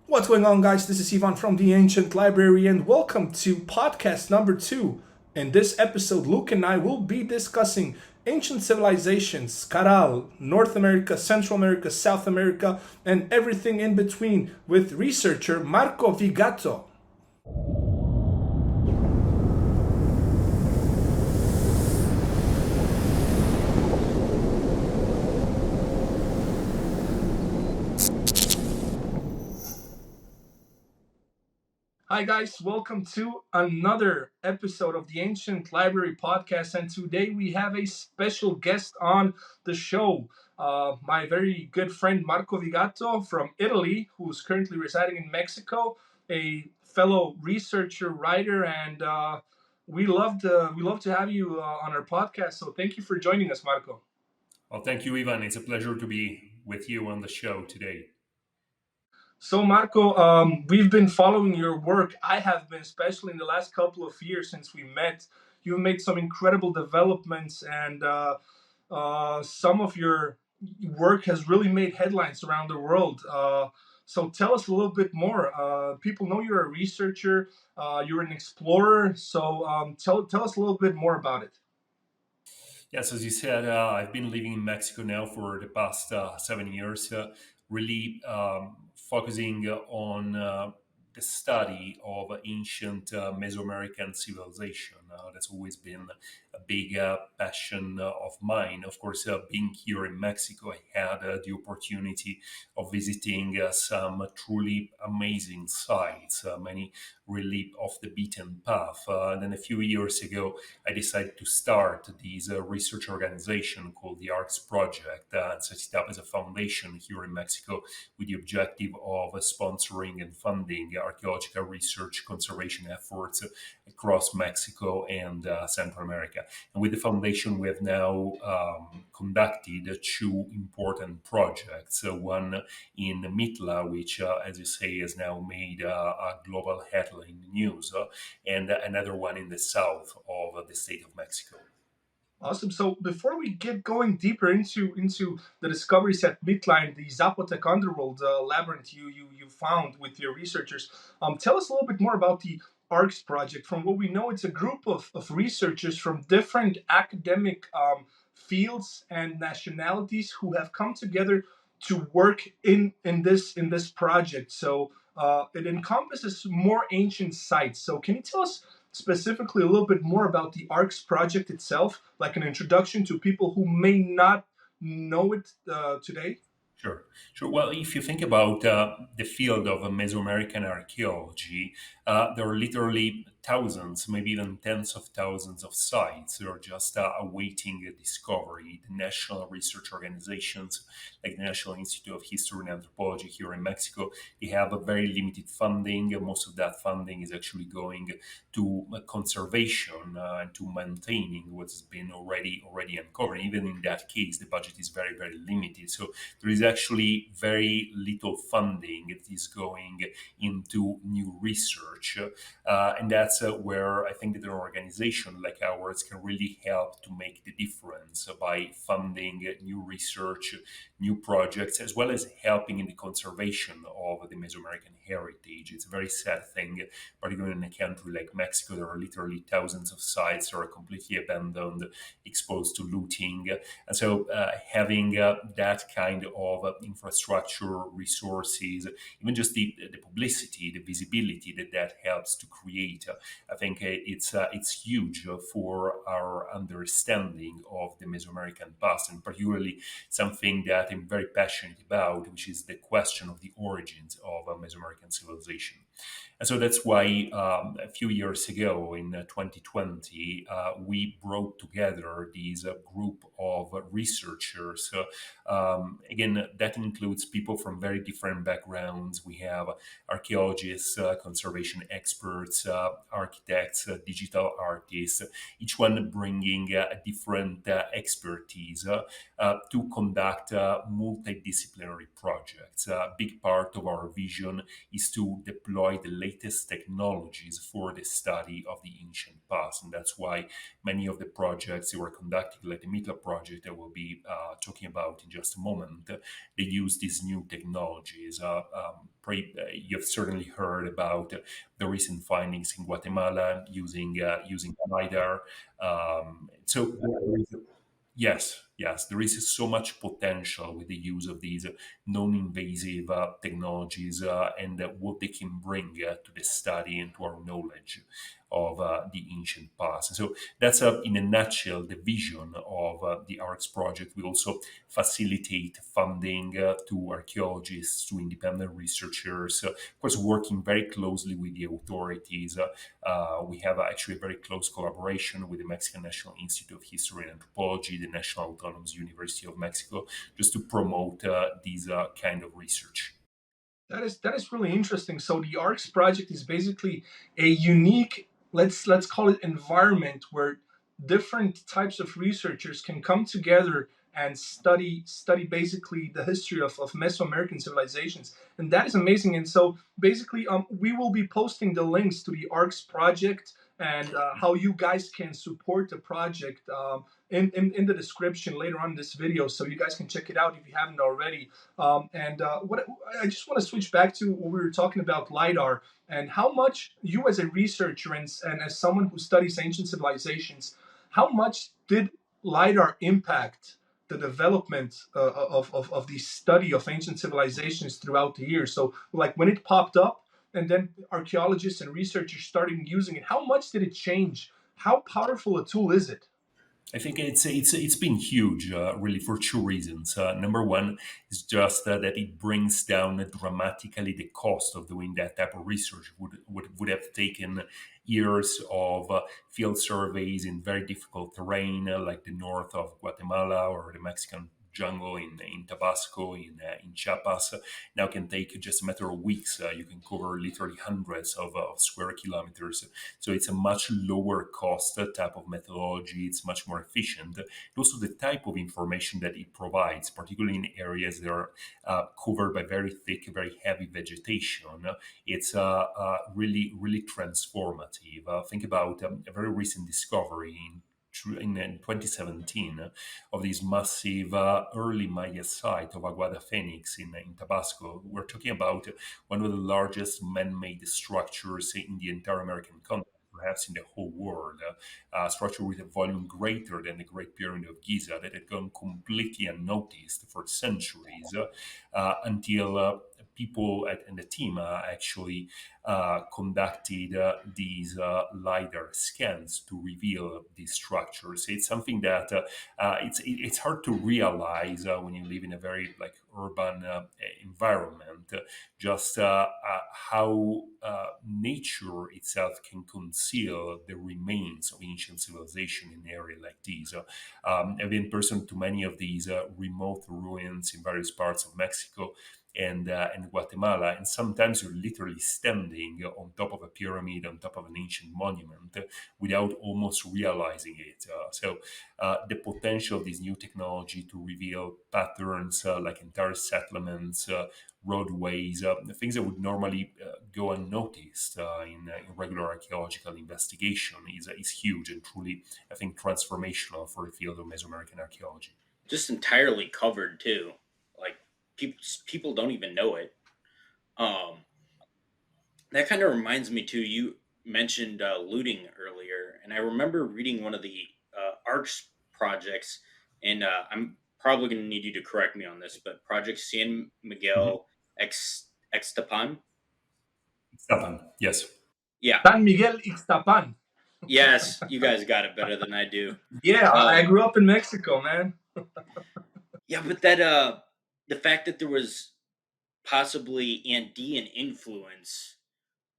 What's going on, guys? This is Ivan from the Ancient Library, and welcome to podcast number 2. In this episode, Luke and I will be discussing ancient civilizations, Caral, North America, Central America, South America, and everything in between with researcher Marco Vigato. Hi, guys. Welcome to another episode of the Ancient Library podcast. And today we have a special guest on the show. My very good friend Marco Vigato from Italy, who's currently residing in Mexico, a fellow researcher, writer, and we love to have you on our podcast. So thank you for joining us, Marco. Well, thank you, Ivan. It's a pleasure to be with you on the show today. So, Marco, we've been following your work. I have been, especially in the last couple of years since we met. You've made some incredible developments, and some of your work has really made headlines around the world. So, tell us a little bit more. People know you're a researcher, you're an explorer. So, tell us a little bit more about it. Yes, as you said, I've been living in Mexico now for the past 7 years, really focusing on the study of ancient Mesoamerican civilization. That's always been a big passion of mine. Of course, being here in Mexico, I had the opportunity of visiting some truly amazing sites, many really off the beaten path. And then a few years ago, I decided to start this research organization called the ARX Project and set it up as a foundation here in Mexico with the objective of sponsoring and funding archaeological research conservation efforts across Mexico and Central America. And with the foundation, we have now conducted two important projects. One in Mitla, which, as you say, has now made a global headline news, and another one in the south of the state of Mexico. Awesome. So before we get going deeper into the discoveries at Midline, the Zapot Underworld labyrinth you found with your researchers, tell us a little bit more about the ARX project. From what we know, it's a group of researchers from different academic fields and nationalities who have come together to work in this project. So it encompasses more ancient sites. So can you tell us specifically a little bit more about the ARX project itself, like an introduction to people who may not know it today? Sure, sure. Well, if you think about the field of Mesoamerican archaeology, there are literally thousands, maybe even tens of thousands of sites that are just awaiting a discovery. The national research organizations, like the National Institute of History and Anthropology here in Mexico, they have a very limited funding. Most of that funding is actually going to conservation and to maintaining what's been already uncovered. Even in that case, the budget is very limited. So there is actually very little funding that is going into new research. And that's where I think that an organization like ours can really help to make the difference by funding new research, new projects, as well as helping in the conservation of the Mesoamerican heritage. It's a very sad thing, particularly in a country like Mexico. There are literally thousands of sites that are completely abandoned, exposed to looting. And so having that kind of infrastructure, resources, even just the publicity, the visibility that helps to create, I think it's huge for our understanding of the Mesoamerican past, and particularly something that I'm very passionate about, which is the question of the origins of Mesoamerican civilization. And so that's why a few years ago in 2020, we brought together this group of researchers. Again, that includes people from very different backgrounds. We have archaeologists, conservation experts, architects, digital artists, each one bringing a different expertise to conduct multidisciplinary projects. A big part of our vision is to deploy the latest technologies for the study of the ancient past. And that's why many of the projects that we're conducting, like the Mitla project that we'll be talking about in just a moment, they use these new technologies. you've certainly heard about the recent findings in Guatemala using lidar. So yes, yes, there is so much potential with the use of these non-invasive technologies and what they can bring to the study and to our knowledge of the ancient past. So that's, in a nutshell, the vision of the ARX project. We also facilitate funding to archaeologists, to independent researchers, of course, working very closely with the authorities. We have actually a very close collaboration with the Mexican National Institute of History and Anthropology, the National Autonomous University of Mexico, just to promote these kind of research. That is really interesting. So the ARX project is basically a unique, let's call it, environment where different types of researchers can come together and study basically the history of Mesoamerican civilizations, and that is amazing. And so basically, we will be posting the links to the ARX project and how you guys can support the project in the description later on in this video, so you guys can check it out if you haven't already. And what I just want to switch back to what we were talking about lidar and how much you, as a researcher and as someone who studies ancient civilizations, how much did lidar impact the development of the study of ancient civilizations throughout the years? So, like when it popped up, and then archaeologists and researchers started using it, how much did it change? How powerful a tool is it? I think it's been huge, really, for two reasons. Number one is just that it brings down dramatically the cost of doing that type of research. Would have taken years of field surveys in very difficult terrain, like the north of Guatemala or the Mexican jungle in Tabasco, in Chiapas. Now can take just a matter of weeks. You can cover literally hundreds of square kilometers. So it's a much lower cost type of methodology. It's much more efficient. And also the type of information that it provides, particularly in areas that are covered by very thick, very heavy vegetation. It's really transformative. Think about a very recent discovery in 2017 of this massive early Maya site of Aguada Phoenix in Tabasco. We're talking about one of the largest man-made structures in the entire American continent, perhaps in the whole world, a structure with a volume greater than the Great Pyramid of Giza that had gone completely unnoticed for centuries until people and the team actually conducted these LiDAR scans to reveal these structures. It's something that it's hard to realize when you live in a very like urban environment, just how nature itself can conceal the remains of ancient civilization in an area like these. I've been person to many of these remote ruins in various parts of Mexico and Guatemala, and sometimes you're literally standing on top of a pyramid, on top of an ancient monument, without almost realizing it. The potential of this new technology to reveal patterns like entire settlements, roadways, things that would normally go unnoticed in regular archaeological investigation is huge and truly, I think, transformational for the field of Mesoamerican archaeology. Just entirely covered too. Like people don't even know it. Um, that kind of reminds me too. You mentioned looting earlier, and I remember reading one of the ARCS projects, and I'm probably going to need you to correct me on this, but Project San Mhm. Miguel Extapan. Japan, yes. Yeah, San Miguel Ixtapan. yes, you guys got it better than I do. Yeah, I Um, grew up in Mexico, man. yeah, but that the fact that there was possibly Andean influence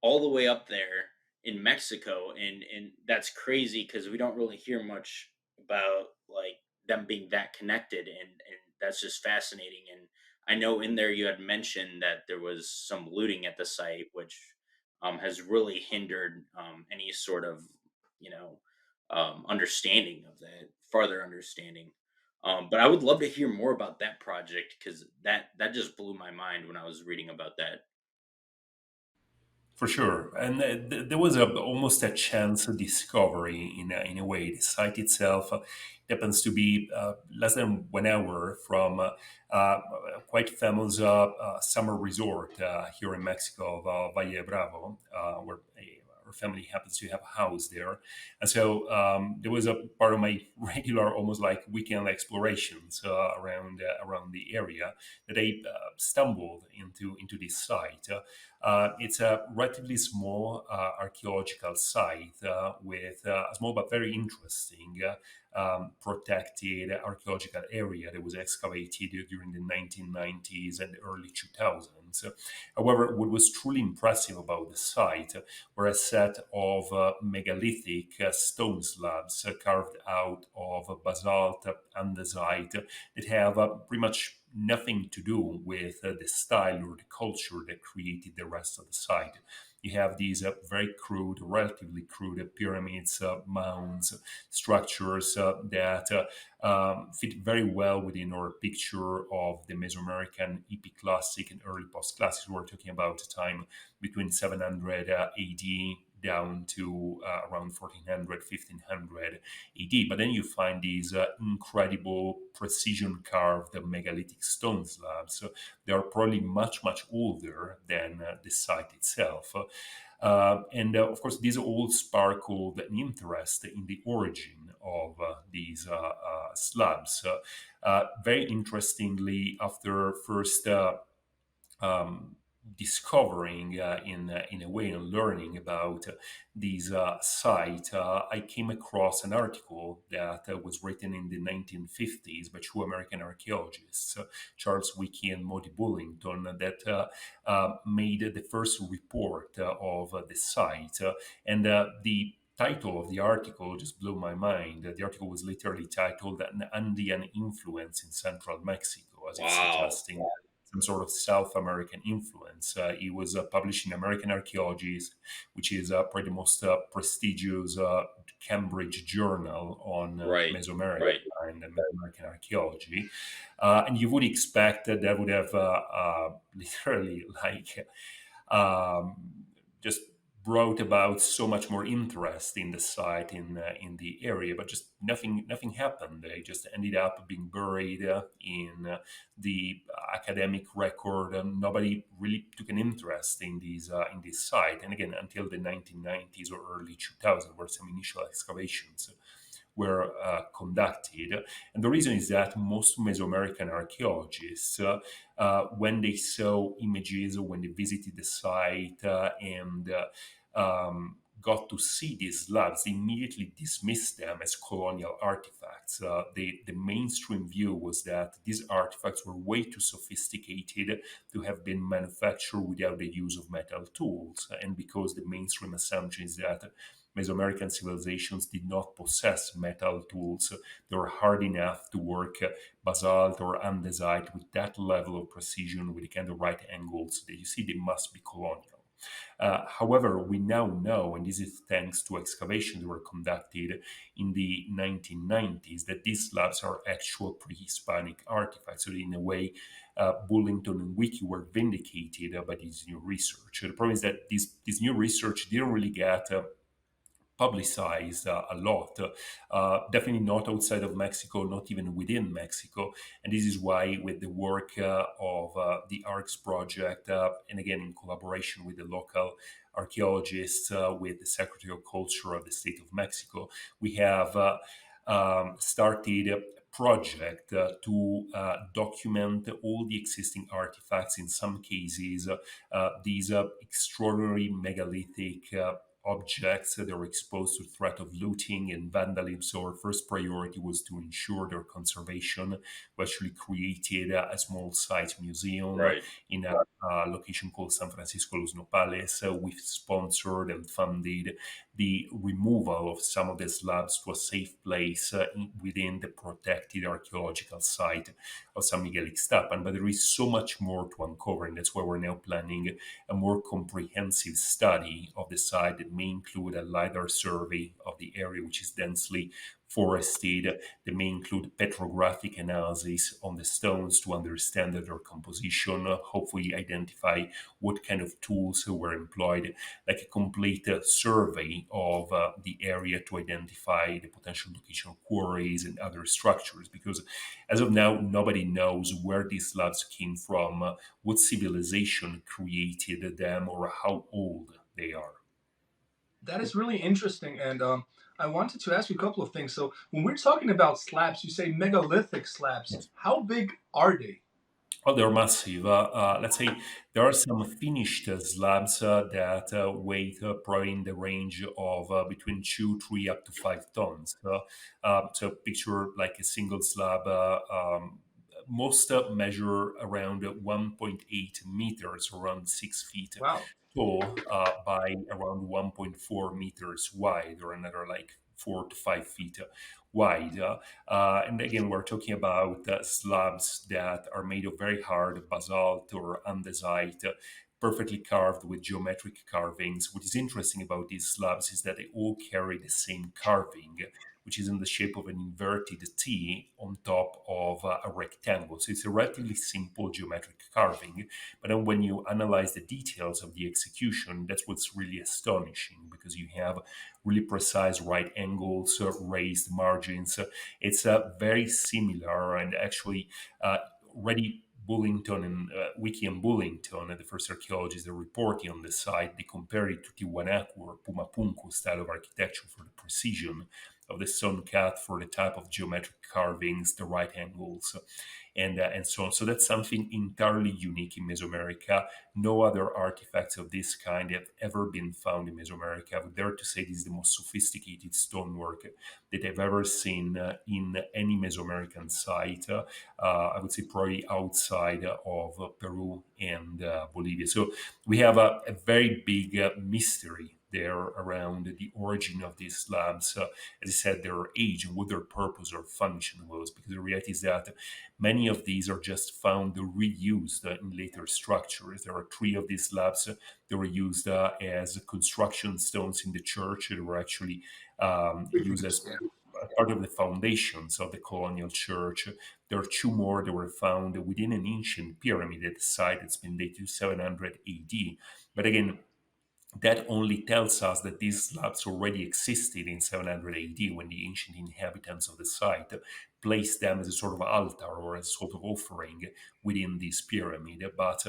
all the way up there in Mexico, and that's crazy because we don't really hear much about like them being that connected, and that's just fascinating. And I know in there you had mentioned that there was some looting at the site, which has really hindered any sort of you know understanding of that, farther understanding. But I would love to hear more about that project because that just blew my mind when I was reading about that. For sure, and there was almost a chance discovery in a way. The site itself happens to be less than 1 hour from a quite famous summer resort here in Mexico, of Valle Bravo, where our family happens to have a house there. And so there was a part of my regular, almost like weekend explorations around the area that I stumbled into this site. It's a relatively small archaeological site with a small but very interesting protected archaeological area that was excavated during the 1990s and early 2000s. However, what was truly impressive about the site were a set of megalithic stone slabs carved out of basalt andesite that have pretty much nothing to do with the style or the culture that created the rest of the site. You have these very crude, relatively crude pyramids, mounds, structures that fit very well within our picture of the Mesoamerican epic classic and early post-classic. We're talking about a time between 700 AD down to around 1400, 1500 AD. But then you find these incredible precision carved megalithic stone slabs. So they are probably much, much older than the site itself. And of course, these all sparkled an interest in the origin of these slabs. Very interestingly, after first um, discovering in a way and learning about these site, I came across an article that was written in the 1950s by two American archaeologists, Charles Wiki and Modi Bullington, that made the first report of the site. And the title of the article just blew my mind. The article was literally titled "An Andean Influence in Central Mexico," as if Wow. suggesting some sort of South American influence. It was published in American Archaeologists, which is probably the most prestigious Cambridge journal on Right. Mesoamerica Right. and Mesoamerican archaeology. And you would expect that that would have literally like just brought about so much more interest in the site in the area, but just nothing happened. They just ended up being buried in the academic record. Nobody really took an interest in this site, and again until the 1990s or early 2000s, where some initial excavations were conducted. And the reason is that most Mesoamerican archaeologists, when they saw images or when they visited the site and got to see these slabs, they immediately dismissed them as colonial artifacts. The mainstream view was that these artifacts were way too sophisticated to have been manufactured without the use of metal tools. And because the mainstream assumption is that Mesoamerican civilizations did not possess metal tools, they were hard enough to work basalt or andesite with that level of precision, with the kind of right angles that you see, they must be colonial. However, we now know, and this is thanks to excavations that were conducted in the 1990s, that these slabs are actual pre-Hispanic artifacts. So, in a way, Bullington and Wiki were vindicated by this new research. The problem is that this new research didn't really get publicized a lot. Definitely not outside of Mexico, not even within Mexico. And this is why, with the work of the ARX Project, and again in collaboration with the local archaeologists, with the Secretary of Culture of the State of Mexico, we have started a project to document all the existing artifacts. In some cases, these extraordinary megalithic objects that are exposed to threat of looting and vandalism. So our first priority was to ensure their conservation. We actually created a small site museum Right. in a location called San Francisco Los Nopales. We've sponsored and funded the removal of some of the slabs to a safe place within the protected archaeological site of San Miguel Ixtapan. But there is so much more to uncover, and that's why we're now planning a more comprehensive study of the site that may include a LiDAR survey of the area, which is densely forested. They may include petrographic analysis on the stones to understand their composition, hopefully identify what kind of tools were employed, like a complete survey of the area to identify the potential location of quarries and other structures. Because as of now, nobody knows where these slabs came from, what civilization created them, or how old they are. That is really interesting, and I wanted to ask you a couple of things. So, when we're talking about slabs, you say megalithic slabs. Yes. How big are they? Oh, they're massive. Let's say there are some finished slabs that weigh probably in the range of between 2, 3, up to 5 tons. So picture like a single slab. Most measure around 1.8 meters, around 6 feet Wow. tall, by around 1.4 meters wide, or another like 4 to 5 feet wide. And again, we're talking about slabs that are made of very hard basalt or andesite, perfectly carved with geometric carvings. What is interesting about these slabs is that they all carry the same carving, which is in the shape of an inverted T on top of a rectangle. So it's a relatively simple geometric carving. But then when you analyze the details of the execution, that's what's really astonishing, because you have really precise right angles, raised margins. It's very similar, and actually, already Bullington and Wiki and Bullington, the first archaeologists that are reporting on the site, they compare it to Tiwanaku or Pumapunku style of architecture for the precision of the stone cut, for the type of geometric carvings, the right angles, and so on. So that's something entirely unique in Mesoamerica. No other artifacts of this kind have ever been found in Mesoamerica. I would dare to say this is the most sophisticated stonework that I've ever seen in any Mesoamerican site. I would say probably outside of Peru and Bolivia. So we have a very big mystery there around the origin of these slabs. As I said, their age and what their purpose or function was, because the reality is that many of these are just found reused in later structures. There are 3 of these slabs that were used as construction stones in the church. They were actually used as Yeah. part of the foundations of the colonial church. There are 2 more that were found within an ancient pyramid at the site that's been dated to 700 AD. But again, that only tells us that these slabs already existed in 700 AD, when the ancient inhabitants of the site placed them as a sort of altar or a sort of offering within this pyramid. But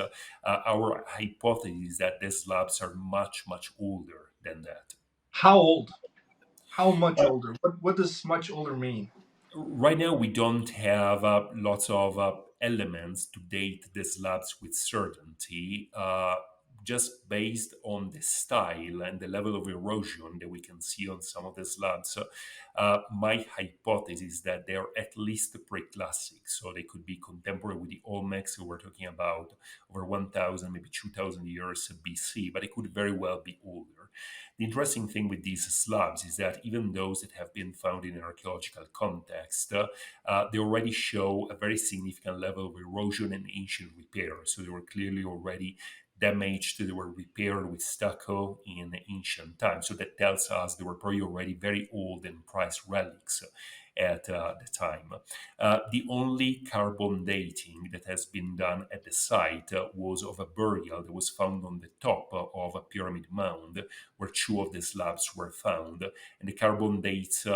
our hypothesis is that these slabs are much, much older than that. How old? How much Uh, older? What does much older mean? Right now, we don't have lots of elements to date the slabs with certainty. Just based on the style and the level of erosion that we can see on some of the slabs, my hypothesis is that they're at least pre-classic. So they could be contemporary with the Olmecs, who we're talking about over 1,000, maybe 2,000 years BC, but it could very well be older. The interesting thing with these slabs is that even those that have been found in an archaeological context, they already show a very significant level of erosion and ancient repair. So they were clearly already damaged, they were repaired with stucco in ancient times. So that tells us they were probably already very old and prized relics at the time. The only carbon dating that has been done at the site was of a burial that was found on the top of a pyramid mound, where 2 of the slabs were found. And the carbon dates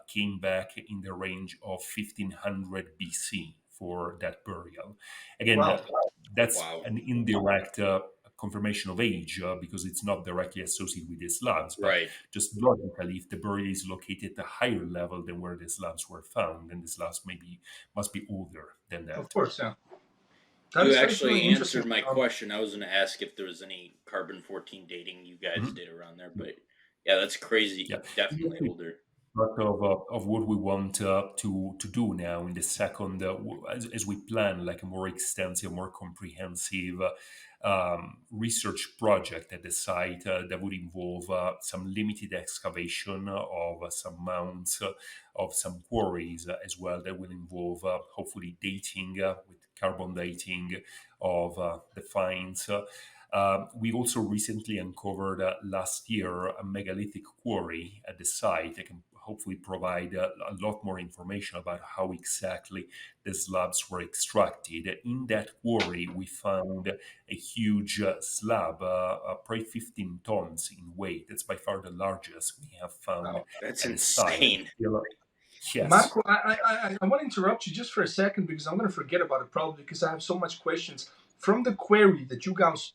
came back in the range of 1500 BC for that burial. Again, Wow. that's Wow. an indirect confirmation of age, because it's not directly associated with the slabs, but Right. just logically, if the burial is located at a higher level than where the slabs were found, then the slabs maybe must be older than Of that. course, yeah. You That is really actually interesting. answered my question. I was going to ask if there was any carbon 14 dating you guys Mhm. did around there, but yeah, that's Yeah. crazy. Definitely older. Part of what we want to do now in the second, as we plan like a more extensive, more comprehensive research project at the site that would involve some limited excavation of some mounds, of some quarries as well, that will involve hopefully dating with carbon dating of the finds. We also recently uncovered last year a megalithic quarry at the site. I can hopefully provide a lot more information about how exactly the slabs were extracted. In that quarry, we found a huge slab, probably 15 tons in weight. It's by far the largest we have found Wow. That's at the site. insane. Yes. Marco, I want to interrupt you just for a second because I'm going to forget about it probably because I have so much questions. From the quarry that you guys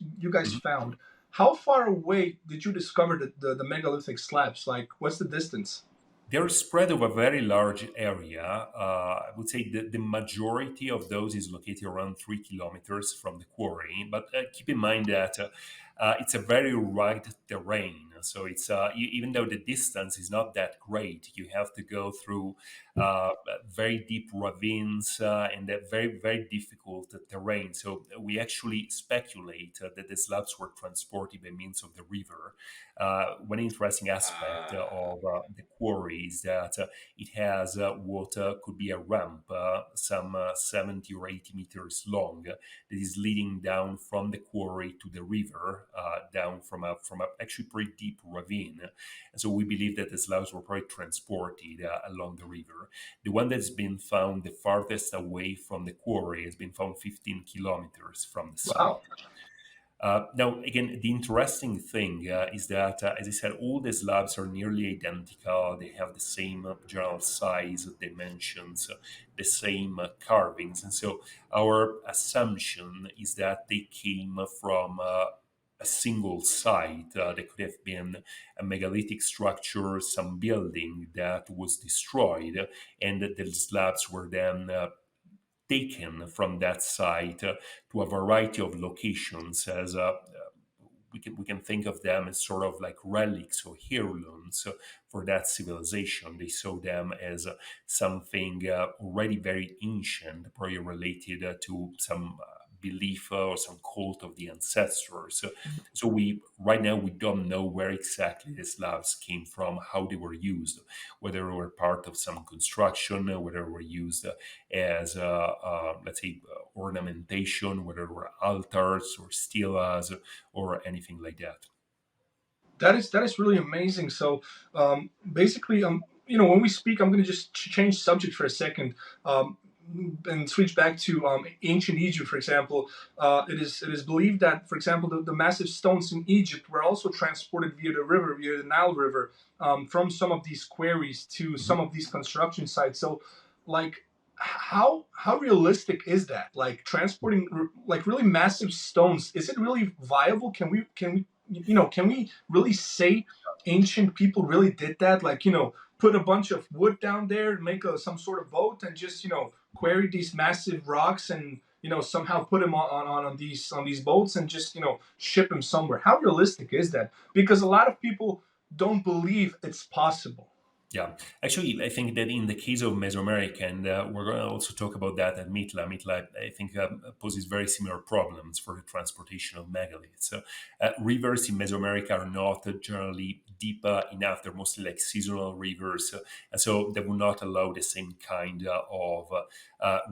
Mhm. found, how far away did you discover the megalithic slabs? Like, what's the distance? They're spread over a very large area. I would say the majority of those is located around 3 kilometers from the quarry. But keep in mind that it's a very rugged terrain. So even though the distance is not that great, you have to go through uh, very deep ravines and a very, very difficult terrain. So we actually speculate that the slabs were transported by means of the river. One interesting aspect Uh, of the quarry is that it has what could be a ramp, some 70 or 80 meters long, that is leading down from the quarry to the river, down from a actually pretty deep ravine. And so we believe that the slabs were probably transported along the river. The one that's been found the farthest away from the quarry has been found 15 kilometers from the Wow. site. Now, again, the interesting thing is that, as I said, all the slabs are nearly identical. They have the same general size, dimensions, the same carvings. And so our assumption is that they came from a single site. There could have been a megalithic structure, some building that was destroyed, and that the slabs were then taken from that site to a variety of locations as we can think of them as sort of like relics or heirlooms for that civilization. They saw them as something already very ancient, probably related to some belief or some cult of the ancestors. So we right now we don't know where exactly the slabs came from, how they were used, whether they were part of some construction, whether they were used as let's say ornamentation, whether they were altars or stelas or anything like that. That is really amazing. So basically, when we speak, I'm going to just change subject for a second and switch back to ancient Egypt, for example. It is believed that, for example, the massive stones in Egypt were also transported via the river, via the Nile River, from some of these quarries to Mhm. some of these construction sites. So, like, how realistic is that? Like transporting like really massive stones, is it really viable? Can we really say ancient people really did that? Like, put a bunch of wood down there and make some sort of boat and just, quarry these massive rocks and, somehow put them on these boats and just, ship them somewhere. How realistic is that? Because a lot of people don't believe it's possible. Yeah, actually, I think that in the case of Mesoamerica, and we're going to also talk about that at Mitla. Mitla, I think, poses very similar problems for the transportation of megaliths. So, rivers in Mesoamerica are not generally deep enough. They're mostly like seasonal rivers, and so they will not allow the same kind of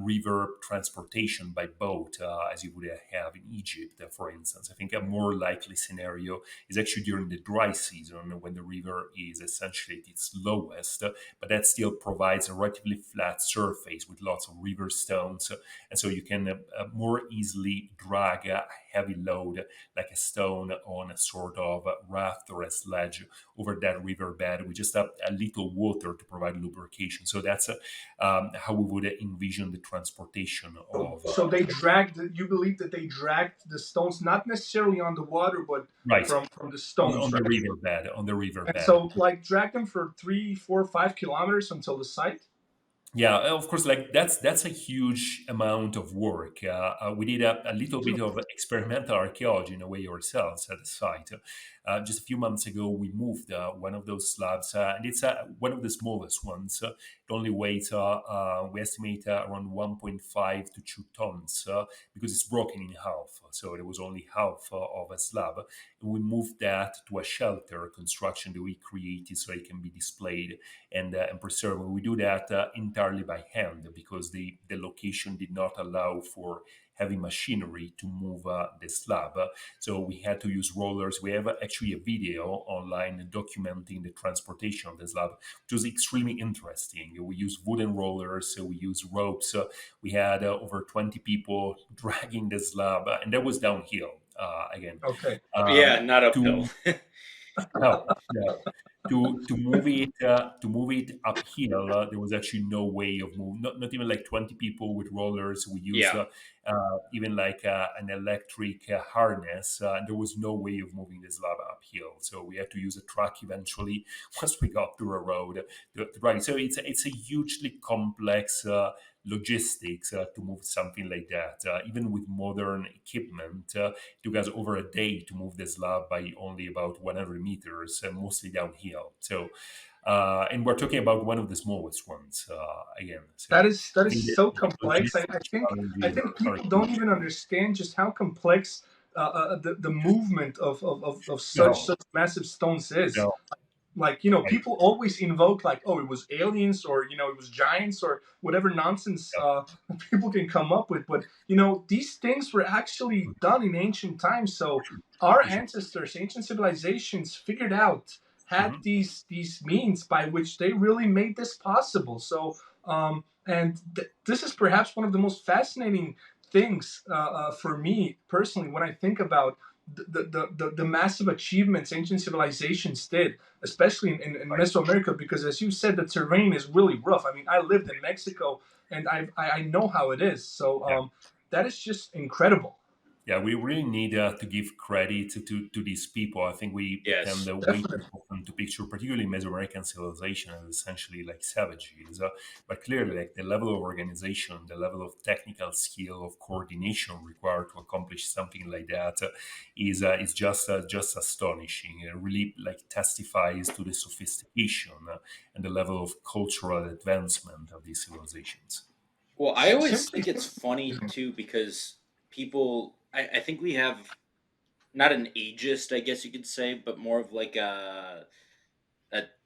river transportation by boat as you would have in Egypt, for instance. I think a more likely scenario is actually during the dry season when the river is essentially at its lowest, but that still provides a relatively flat surface with lots of river stones. And so you can more easily drag a heavy load like a stone on a sort of raft or a sledge over that riverbed with just a little water to provide lubrication. So that's how we would envision the transportation of. So you believe that they dragged the stones, not necessarily on the water, but Right. from the On stones, the right? riverbed, on the And riverbed. so, like, drag them for 3, 4, 5 kilometers until the site. Yeah, of course, like that's a huge amount of work. We did a little bit of experimental archaeology in a way ourselves at the site. Just a few months ago, we moved one of those slabs, and it's one of the smallest ones. It only weighs, we estimate, around 1.5 to 2 tons because it's broken in half. So it was only half of a slab. And we moved that to a shelter construction that we created so it can be displayed and preserved. We do that entirely entirely by hand because the location did not allow for heavy machinery to move the slab. So we had to use rollers. We have actually a video online documenting the transportation of the slab, which was extremely interesting. We used wooden rollers, so we used ropes. We had over 20 people dragging the slab, and that was downhill again. Okay. Yeah, not uphill. To no, no. To move it uphill, there was actually no way of moving. Not even like 20 people with rollers. We used Yeah. even like an electric harness. There was no way of moving this lava uphill. So we had to use a truck eventually once we got through a road. Right. So it's a hugely complex logistics to move something like that. Even with modern equipment, it took us over a day to move the slab by only about 100 meters, mostly downhill. So, and we're talking about one of the smallest ones again. That So is that I is think the so complex. I logistic think I challenges think are people don't huge. even understand just how complex the movement of No, such massive stones is. no, Like, right. people always invoke, like, oh, it was aliens, or it was giants, or whatever nonsense Yeah. people can come up with. But these things were actually done in ancient times. So our For sure. ancestors, ancient civilizations, figured out, had Mhm. these means by which they really made this possible. So and this is perhaps one of the most fascinating things for me personally when I think about the massive achievements ancient civilizations did, especially in Right. Mesoamerica, because as you said, the terrain is really rough. I mean, I lived in Mexico, and I know how it is. So Yeah. that is just incredible. Yeah, we really need to give credit to these people. I think we tend Yes. way too Definitely. often to picture, particularly Mesoamerican civilization, as essentially like savages. But clearly, like the level of organization, the level of technical skill, of coordination required to accomplish something like that is just astonishing. It really like testifies to the sophistication and the level of cultural advancement of these civilizations. Well, I always Simply. think it's funny too because I think we have not an ageist, I guess you could say, but more of like a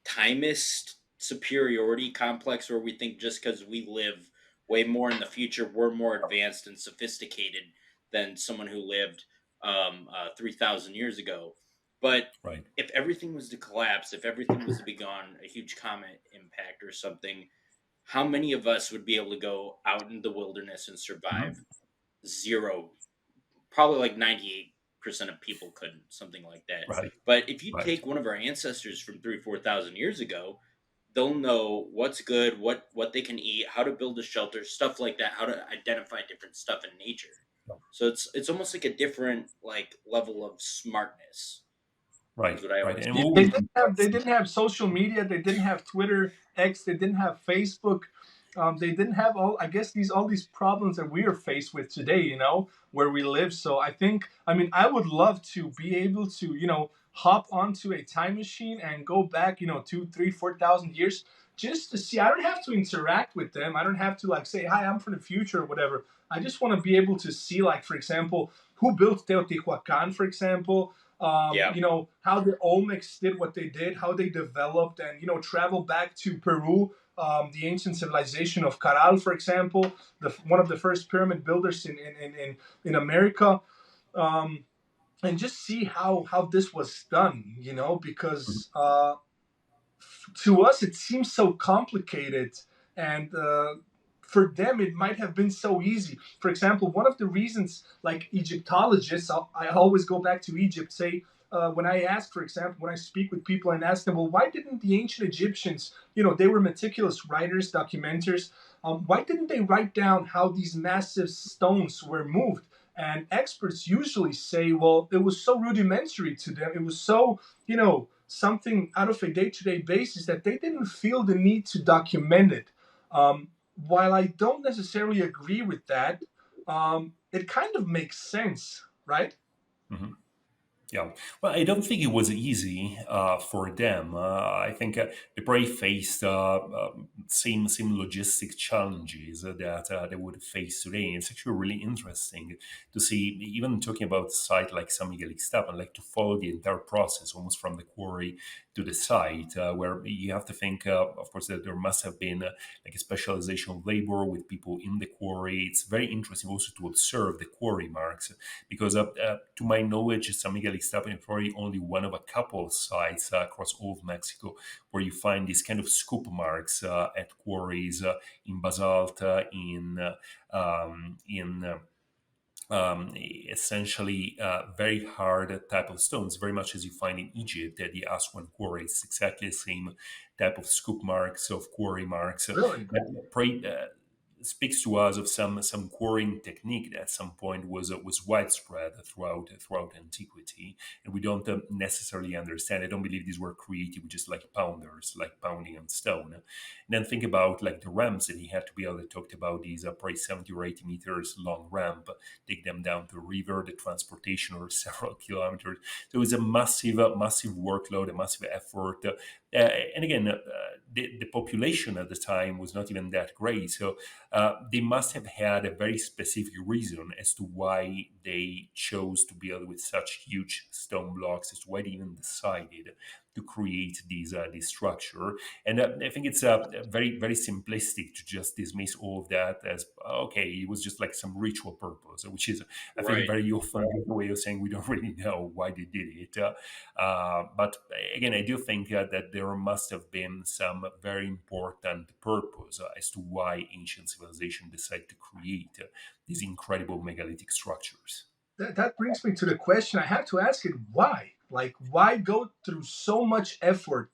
timist superiority complex where we think just because we live way more in the future, we're more advanced and sophisticated than someone who lived 3,000 years ago. But Right. if everything was to collapse, if everything was to be gone, a huge comet impact or something, how many of us would be able to go out in the wilderness and survive? Mhm. Zero. Probably like 98% of people couldn't, something like that. Right. But if you Right. take one of our ancestors from 3 or 4 thousand years ago, they'll know what's good, what they can eat, how to build a shelter, stuff like that, how to identify different stuff in nature. So it's almost like a different like level of smartness is Right. what I Right. always And think what They we about. didn't have they didn't have social media. They didn't have Twitter, X. They didn't have Facebook. They didn't have all these problems that we are faced with today. Where we live. So I mean, I would love to be able to hop onto a time machine and go back 2, 3, 4,000 years just to see. I don't have to interact with them. I don't have to like say hi, I'm from the future or whatever. I just want to be able to see, like, for example, who built Teotihuacan, for example. Yeah. How the Olmecs did what they did, how they developed, and travel back to Peru, the ancient civilization of Caral, for example, one of the first pyramid builders in America, um, and just see how this was done. Because to us it seems so complicated, and for them it might have been so easy. For example, one of the reasons, like Egyptologists, I always go back to Egypt, say, when I ask, for example, when I speak with people and ask them, well, why didn't the ancient Egyptians, they were meticulous writers, documenters, why didn't they write down how these massive stones were moved? And experts usually say, well, it was so rudimentary to them. It was so, something out of a day-to-day basis that they didn't feel the need to document it. While I don't necessarily agree with that, it kind of makes sense, right? Mhm. Yeah. Well, I don't think it was easy for them. I think they probably faced same logistic challenges that they would face today. And it's actually really interesting to see, even talking about a site like San Miguel Ixtapan, like to follow the entire process, almost from the quarry to the site, where you have to think, of course, that there must have been like a specialization of labor with people in the quarry. It's very interesting also to observe the quarry marks because, to my knowledge, San Miguel Ixtapan is probably only one of a couple of sites across all of Mexico where you find these kind of scoop marks at quarries in basalt, essentially very hard type of stones, very much as you find in Egypt at the Aswan quarry. It's exactly the same type of scoop marks, of quarry marks. Really? That speaks to us of some quarrying technique that at some point was widespread throughout antiquity, and we don't necessarily understand. I don't believe these were created with just like pounders, like pounding on stone. And then think about like the ramps that he had to build. I talked about these probably 70 or 80 meters long ramp, take them down to a river, the transportation over several kilometers. So it was a massive workload, a massive effort. And again, the population at the time was not even that great. So they must have had a very specific reason as to why they chose to build with such huge stone blocks, as to why they even decided to create these structure. And I think it's very simplistic to just dismiss all of that as okay, it was just like some ritual purpose, which is I think Right. very often a way of saying we don't really know why they did it. But again, I do think that there must have been some very important purpose as to why ancient civilization decided to create these incredible megalithic structures. That brings me to the question I have to ask it: why? Like, why go through so much effort?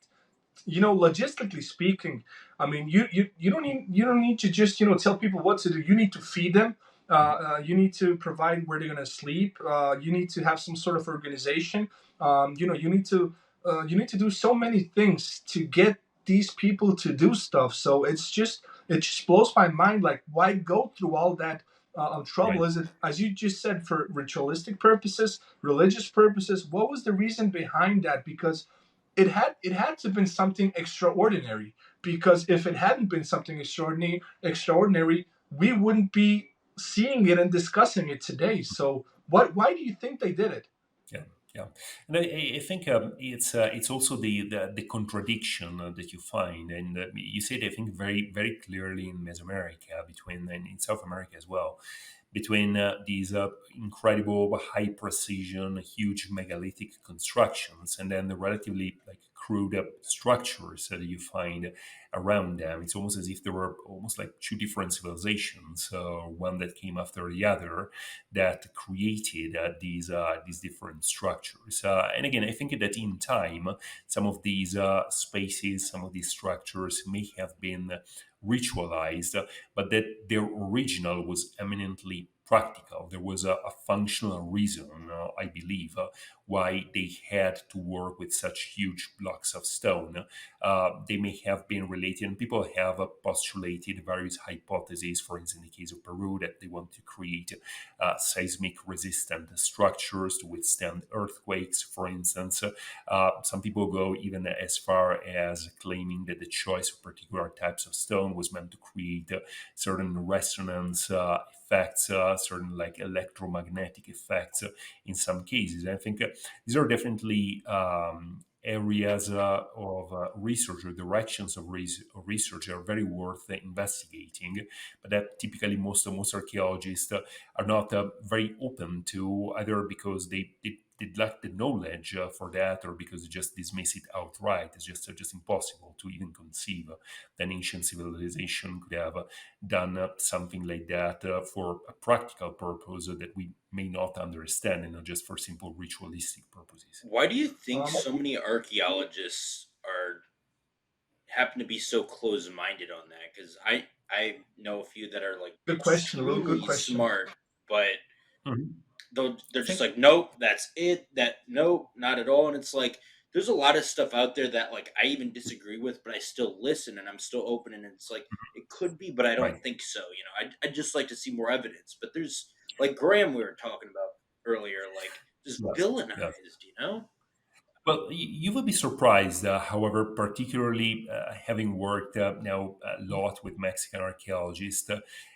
Logistically speaking, I mean, you don't need to just tell people what to do. You need to feed them. You need to provide where they're gonna sleep. You need to have some sort of organization. You need to do so many things to get these people to do stuff. So it just blows my mind. Like, why go through all that trouble? Right. Is it, as you just said, for ritualistic purposes, religious purposes? What was the reason behind that? Because it had to have been something extraordinary, because if it hadn't been something extraordinary, we wouldn't be seeing it and discussing it today. So why do you think they did it? Yeah, yeah, and I think it's also the contradiction that you find, and you see it, I think, very clearly in Mesoamerica, between and in South America as well, between these incredible high precision, huge megalithic constructions, and then the relatively like crude structures that you find around them. It's almost as if there were almost like two different civilizations, one that came after the other, that created these different structures. And again, I think that in time, some of these spaces, some of these structures may have been ritualized, but that their original was eminently practical. There was a functional reason, I believe, why they had to work with such huge blocks of stone. They may have been related, and people have postulated various hypotheses. For instance, in the case of Peru, that they want to create seismic resistant structures to withstand earthquakes, for instance. Some people go even as far as claiming that the choice of particular types of stone was meant to create certain resonance effects, certain like electromagnetic effects in some cases. I think these are definitely areas of research or directions of research that are very worth investigating, but that typically most archaeologists are not very open to, either because they lack the knowledge for that, or because they just dismiss it outright. It's just impossible to even conceive that an ancient civilization could have done something like that for a practical purpose that we may not understand, and not just for simple ritualistic purposes. Why do you think Um, so many archaeologists are happen to be so close-minded on that? Because I know a few that are like Good question. A real good extremely question. smart, but Mhm. they're I just think like, nope, that's it. That nope, not at all. And it's like there's a lot of stuff out there that like I even disagree with, but I still listen and I'm still open. And it's like it could be, but I don't right. think so. I'd just like to see more evidence. But there's like Graham we were talking about earlier. Like just Yes. Yes. villainized, you know? Well, you will be surprised, however, particularly having worked now a lot with Mexican archaeologists,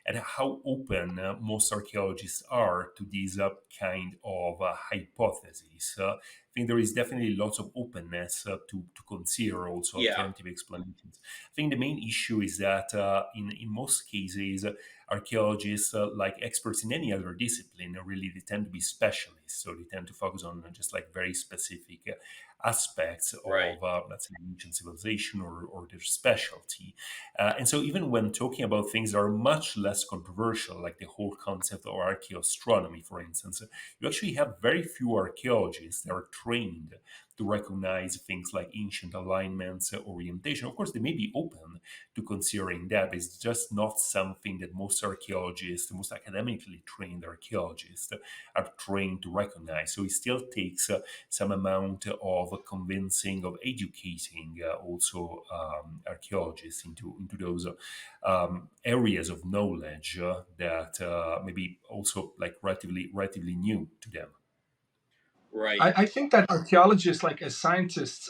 at how open most archaeologists are to these kind of hypotheses. I think there is definitely lots of openness to consider also Yeah, alternative explanations. I think the main issue is that in most cases, archaeologists, like experts in any other discipline, really they tend to be specialists. So they tend to focus on just like very specific aspects right. of, let's say, ancient civilization or their specialty. And so, even when talking about things that are much less controversial, like the whole concept of archaeoastronomy, for instance, you actually have very few archaeologists that are trained to recognize things like ancient alignments, orientation. Of course, they may be open to considering that, but it's just not something that most archaeologists, most academically trained archaeologists, are trained to recognize. So it still takes some amount of convincing, of educating also archaeologists into those areas of knowledge that maybe also like relatively new to them. Right. I think that archaeologists, like as scientists,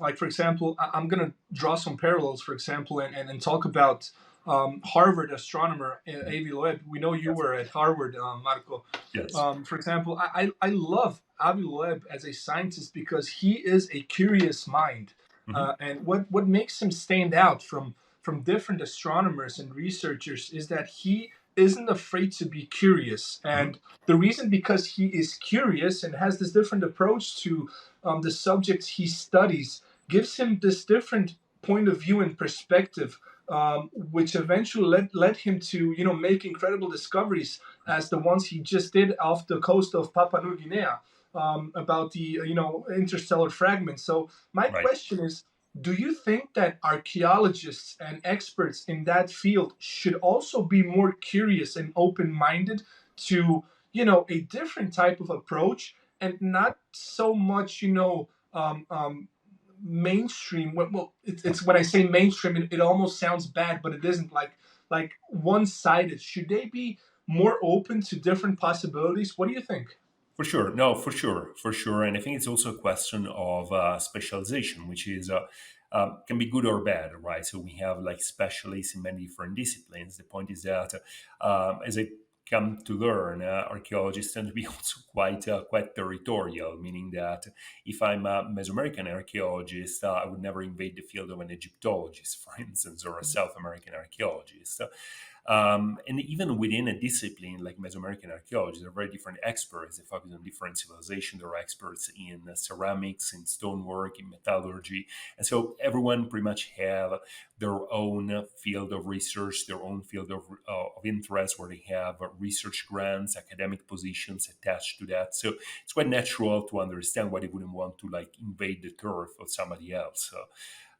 like for example, I'm going to draw some parallels, for example, and talk about Harvard astronomer Avi Loeb. We know you Yes. were at Harvard, Marco. Yes. For example, I love Avi Loeb as a scientist because he is a curious mind. Hmm. And what makes him stand out from different astronomers and researchers is that he isn't afraid to be curious. Hmm. And the reason because he is curious and has this different approach to the subjects he studies gives him this different point of view and perspective, which eventually led him to make incredible discoveries as the ones he just did off the coast of Papua New Guinea, about the interstellar fragments. So my Right. question is, do you think that archaeologists and experts in that field should also be more curious and open-minded to a different type of approach, and not so much mainstream? Well, it's when I say mainstream, it almost sounds bad, but it isn't, like one-sided. Should they be more open to different possibilities? What do you think? For sure, no, for sure, and I think it's also a question of specialization, which is can be good or bad, right? So we have like specialists in many different disciplines. The point is that as I come to learn, archaeologists tend to be also quite territorial, meaning that if I'm a Mesoamerican archaeologist, I would never invade the field of an Egyptologist, for instance, or a South American archaeologist. And even within a discipline like Mesoamerican archaeology, there are very different experts. They focus on different civilizations. There are experts in ceramics, in stonework, in metallurgy. And so everyone pretty much have their own field of research, their own field of interest, where they have research grants, academic positions attached to that. So it's quite natural to understand why they wouldn't want to like invade the turf of somebody else.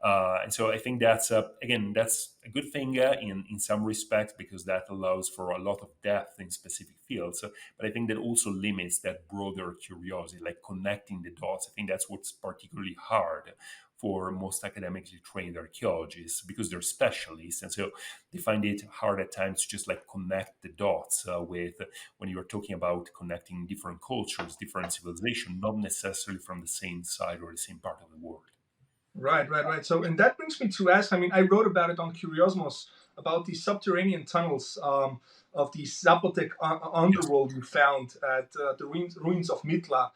And so I think that's again that's a good thing in some respects, because that allows for a lot of depth in specific fields. But I think that also limits that broader curiosity, like connecting the dots. I think that's what's particularly hard for most academically trained archaeologists, because they're specialists, and so they find it hard at times to just like connect the dots with when you're talking about connecting different cultures, different civilization, not necessarily from the same side or the same part of the world. Right, right, right. So, and that brings me to ask. I mean, I wrote about it on Curiosmos about the subterranean tunnels of the Zapotec Yes. underworld you found at the ruins of Mitla.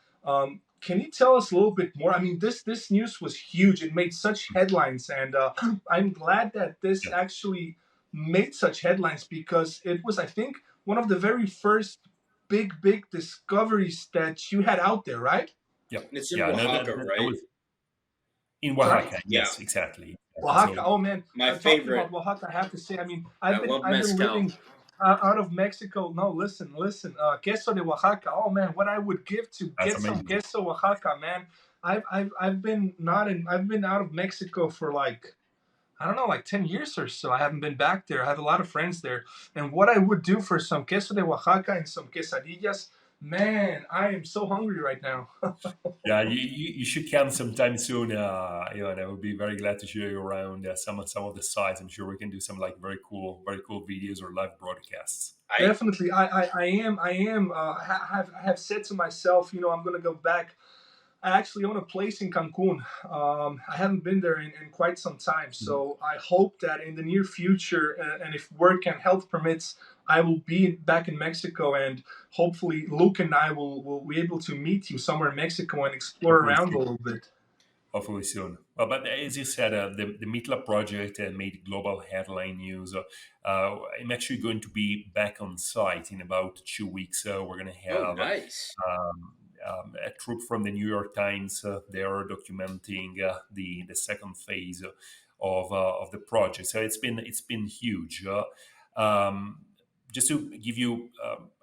Can you tell us a little bit more? I mean, this news was huge. It made such headlines, and I'm glad that this Yeah. actually made such headlines, because it was, I think, one of the very first big discoveries that you had out there, right? Yeah. And it's in Yeah. No, Oaxaca, that right? was in Sorry? Oaxaca. Yeah. Yes, exactly. Exactly. Oaxaca. So, Oh man, My talking favorite. about Oaxaca, I have to say, I mean, I love I've been mezcal. living out of Mexico. No, listen. Queso de Oaxaca. Oh man, what I would give to that's get some amazing. queso Oaxaca, man. I've been out of Mexico for like, I don't know, like 10 years or so. I haven't been back there. I have a lot of friends there. And what I would do for some queso de Oaxaca and some quesadillas, Man, I am so hungry right now. Yeah, you should come sometime soon. And I would be very glad to show you around some of the sites. I'm sure we can do some like very cool videos or live broadcasts. I Definitely, I am. I have said to myself, I'm gonna go back. I actually own a place in Cancun. I haven't been there in quite some time, so I hope that in the near future, and if work and health permits, I will be back in Mexico, and hopefully Luke and I will be able to meet you somewhere in Mexico and explore Hopefully around a soon. little bit. Hopefully soon. But as you said, the Mitla project made global headline news. I'm actually going to be back on site in about 2 weeks. We're going to Oh, have nice. a troop from the New York Times. They are documenting the second phase of the project. So it's been huge. Just to give you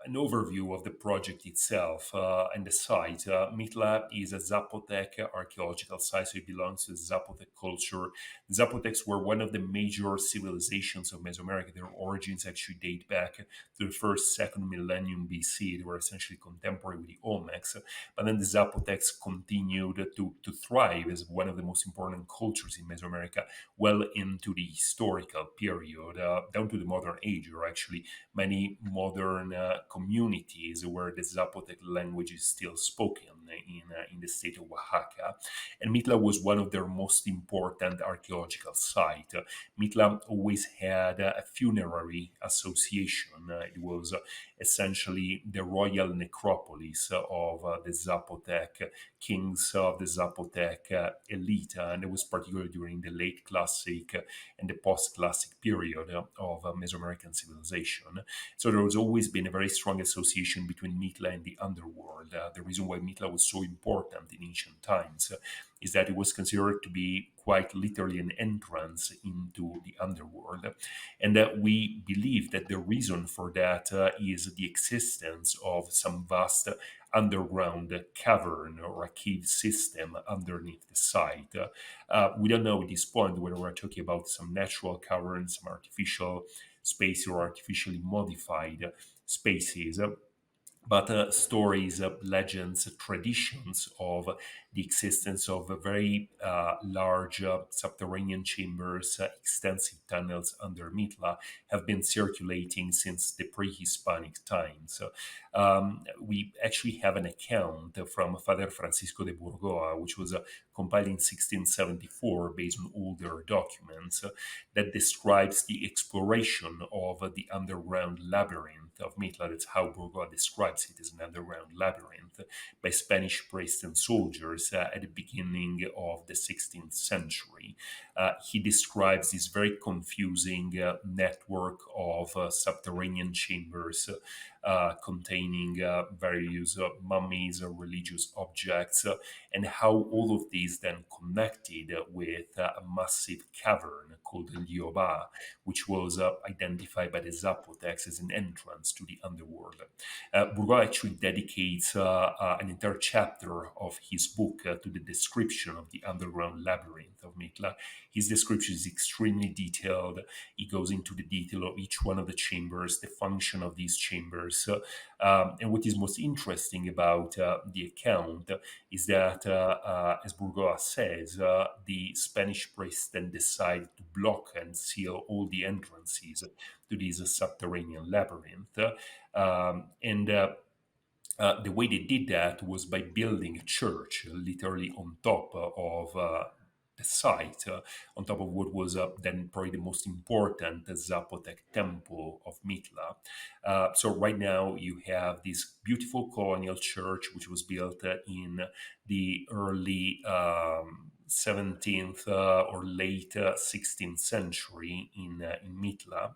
an overview of the project itself and the site, Mitla is a Zapotec archaeological site, so it belongs to the Zapotec culture. The Zapotecs were one of the major civilizations of Mesoamerica. Their origins actually date back to the first, second millennium BC. They were essentially contemporary with the Olmecs. But then the Zapotecs continued to thrive as one of the most important cultures in Mesoamerica well into the historical period, down to the modern age, or actually many modern communities where the Zapotec language is still spoken in the state of Oaxaca. And Mitla was one of their most important archaeological sites. Mitla always had a funerary association. It was essentially the royal necropolis of the Zapotec kings of the Zapotec elite, and it was particularly during the late classic and the post-classic period of Mesoamerican civilization. So there has always been a very strong association between Mitla and the underworld. The reason why Mitla was so important in ancient times is that it was considered to be quite literally an entrance into the underworld. And that we believe that the reason for that is the existence of some vast underground cavern or a cave system underneath the site. We don't know at this point whether we're talking about some natural caverns, some artificial space or artificially modified spaces. But stories, legends, traditions of the existence of a very large subterranean chambers, extensive tunnels under Mitla have been circulating since the pre-Hispanic times. We actually have an account from Father Francisco de Burgoa, which was compiled in 1674 based on older documents, that describes the exploration of the underground labyrinth of Mitla. That's how Burgoa describes it, as an underground labyrinth by Spanish priests and soldiers at the beginning of the 16th century. He describes this very confusing network of subterranean chambers containing various mummies or religious objects, and how all of these then connected with a massive cavern called the Lioba, which was identified by the Zapotecs as an entrance to the underworld. Bourgois actually dedicates an entire chapter of his book to the description of the underground labyrinth of Mitla. His description is extremely detailed. He goes into the detail of each one of the chambers, the function of these chambers. And what is most interesting about the account is that, as Bourgois says, the Spanish priests then decide to block and seal all the entrances to this subterranean labyrinth. The way they did that was by building a church literally on top of the site, on top of what was then probably the most important Zapotec temple of Mitla. So right now you have this beautiful colonial church which was built in the early 17th or late 16th century in Mitla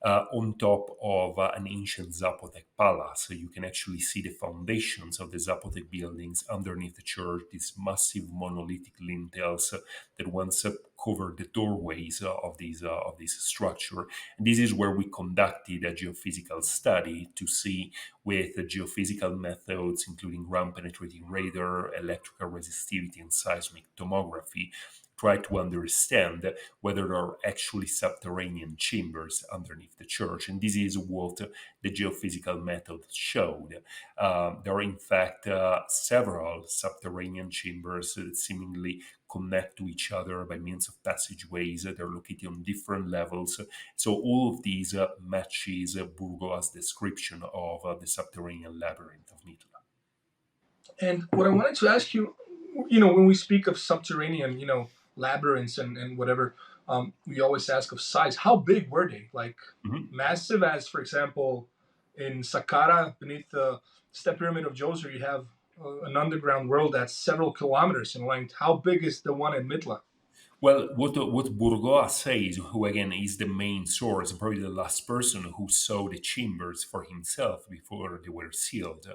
on top of an ancient Zapotec palace. So you can actually see the foundations of the Zapotec buildings underneath the church, these massive monolithic lintels that once covered the doorways of this structure. And this is where we conducted a geophysical study to see with geophysical methods, including ground penetrating radar, electrical resistivity, and seismic tomography, try to understand whether there are actually subterranean chambers underneath the church. And this is what the geophysical method showed. There are, in fact, several subterranean chambers that seemingly connect to each other by means of passageways. They're located on different levels. So all of these matches Bourgois' description of the subterranean labyrinth of Mitla. And what I wanted to ask you, when we speak of subterranean, labyrinths and whatever, we always ask of size. How big were they? Like Mhm. massive, as for example, in Saqqara, beneath the Step Pyramid of Djoser, you have an underground world that's several kilometers in length. How big is the one in Mitla? Well, what Bourgois says, who again is the main source, and probably the last person who saw the chambers for himself before they were sealed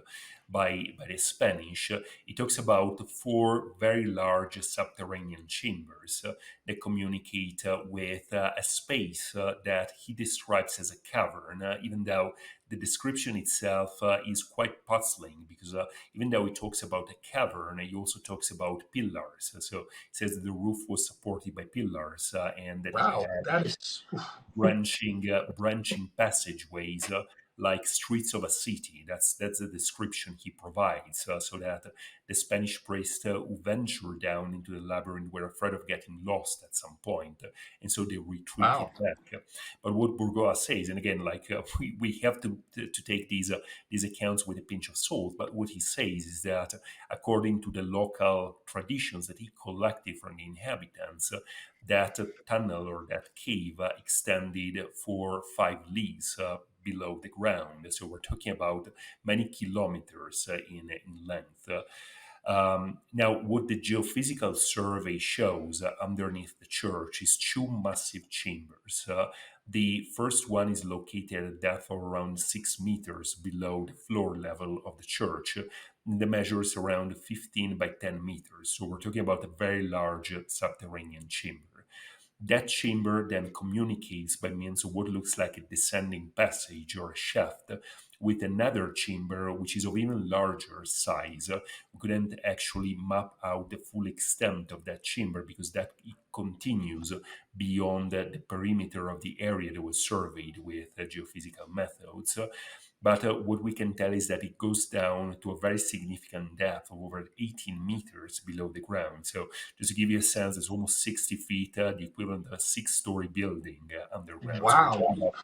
by the Spanish, he talks about four very large subterranean chambers that communicate with a space that he describes as a cavern, even though the description itself is quite puzzling because even though he talks about a cavern, he also talks about pillars. So it says that the roof was supported by pillars and that it Wow, had that is branching passageways like streets of a city. That's the description he provides, so that the Spanish priests who ventured down into the labyrinth were afraid of getting lost at some point, and so they wow. retreated back. But what Bourgois says, and again, like we have to take these accounts with a pinch of salt. But what he says is that according to the local traditions that he collected from the inhabitants, that tunnel or that cave extended for 5 leagues below the ground. So we're talking about many kilometers in length. Now, what the geophysical survey shows underneath the church is two massive chambers. The first one is located at a depth of around 6 meters below the floor level of the church. The measure is around 15 by 10 meters. So we're talking about a very large subterranean chamber. That chamber then communicates by means of what looks like a descending passage or a shaft with another chamber which is of even larger size. We couldn't actually map out the full extent of that chamber because that it continues beyond the perimeter of the area that was surveyed with geophysical methods. But what we can tell is that it goes down to a very significant depth of over 18 meters below the ground. So just to give you a sense, it's almost 60 feet, the equivalent of a six-story building underground. So we're Wow. talking about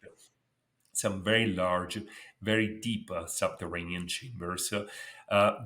some very large, very deep subterranean chambers.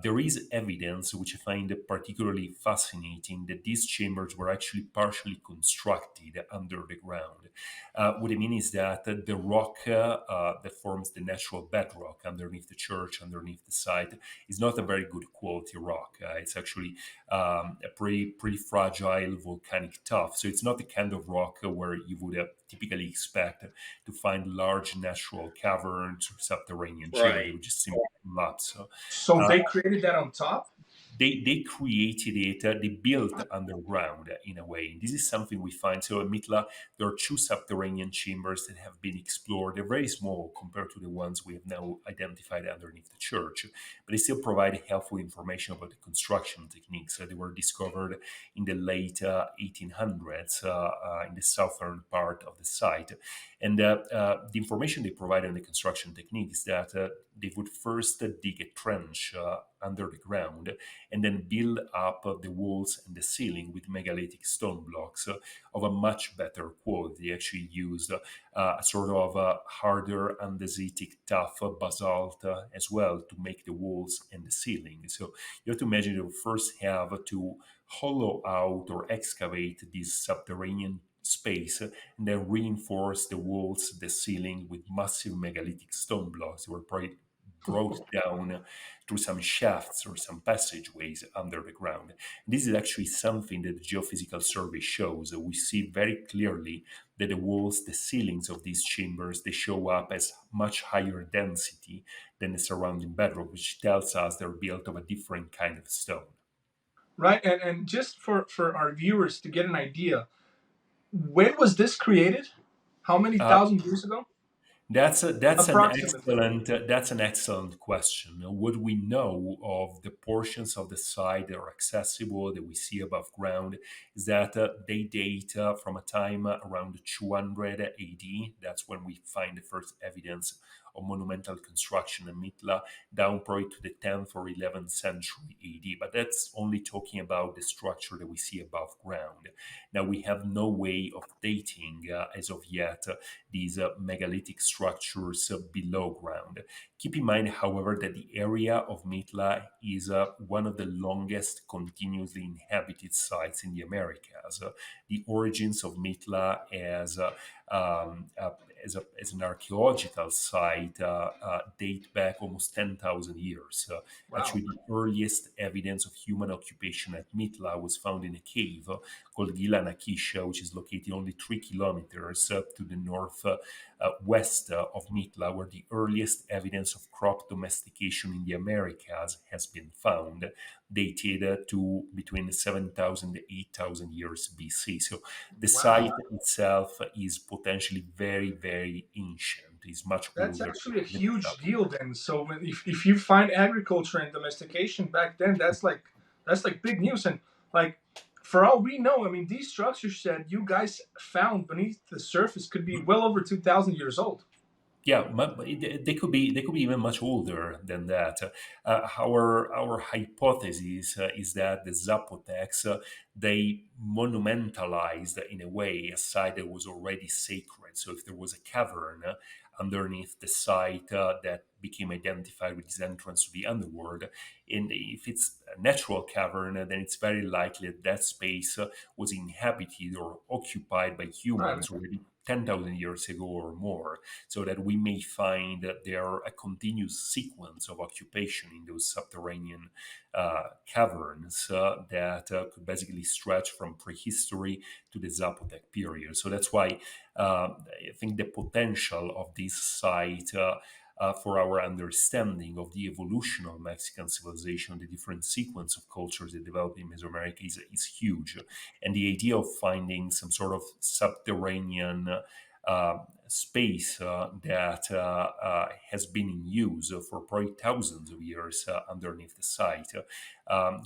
There is evidence, which I find particularly fascinating, that these chambers were actually partially constructed under the ground. What I mean is that the rock that forms the natural bedrock underneath the church, underneath the site, is not a very good quality rock. It's actually a pretty fragile volcanic tuff. So it's not the kind of rock where you would typically expect to find large natural caverns or subterranean chambers. They Right. would just simply collapse. So Uh, they created that on top? they created it, they built underground in a way. This is something we find. So in Mitla, there are two subterranean chambers that have been explored. They're very small compared to the ones we have now identified underneath the church, but they still provide helpful information about the construction techniques. They were discovered in the late 1800s in the southern part of the site. And the information they provide on the construction technique is that they would first dig a trench under the ground and then build up the walls and the ceiling with megalithic stone blocks of a much better quality. They actually used a sort of harder andesitic tough basalt as well to make the walls and the ceiling. So you have to imagine they would first have to hollow out or excavate this subterranean space and then reinforce the walls, the ceiling with massive megalithic stone blocks. They were probably brought down through some shafts or some passageways under the ground. This is actually something that the geophysical survey shows. We see very clearly that the walls, the ceilings of these chambers, they show up as much higher density than the surrounding bedrock, which tells us they're built of a different kind of stone. Right. And just for our viewers to get an idea, when was this created? How many Uh, thousand years ago? approximately? That's an excellent question. What we know of the portions of the site that are accessible that we see above ground is that they date from a time around 200 AD. That's when we find the first evidence of monumental construction in Mitla, down probably to the 10th or 11th century AD. But that's only talking about the structure that we see above ground. Now we have no way of dating as of yet these megalithic structures below ground. Keep in mind, however, that the area of Mitla is one of the longest continuously inhabited sites in the Americas. The origins of Mitla um, uh, as an archaeological site date back almost 10,000 years. Wow. Actually, the earliest evidence of human occupation at Mitla was found in a cave called Gila Nakisha, which is located only 3 kilometers to the north west of Mitla, where the earliest evidence of crop domestication in the Americas has been found, dated to between 7,000 and 8,000 years BC. So the site Wow. itself is potentially very, very ancient. It's much That's older actually a than the huge Zapot. deal then. So if you find agriculture and domestication back then, that's like big news. And like for all we know, I mean, these structures that you guys found beneath the surface could be well over 2,000 years old. Yeah, they could be even much older than that. Our hypothesis is that the Zapotecs they monumentalized in a way a site that was already sacred. So if there was a cavern underneath the site that became identified with this entrance to the underworld, and if it's a natural cavern, then it's very likely that that space was inhabited or occupied by Right. humans already 10,000 years ago or more, so that we may find that there are a continuous sequence of occupation in those subterranean caverns that could basically stretch from prehistory to the Zapotec period. So that's why I think the potential of this site for our understanding of the evolution of Mexican civilization, the different sequence of cultures that developed in Mesoamerica is huge. And the idea of finding some sort of subterranean space that has been in use for probably thousands of years underneath the site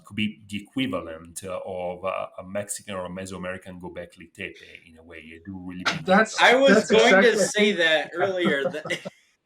could be the equivalent of a Mexican or a Mesoamerican Gobekli Tepe in a way. I do really believe that. I was That's going to exactly I say think. that earlier. That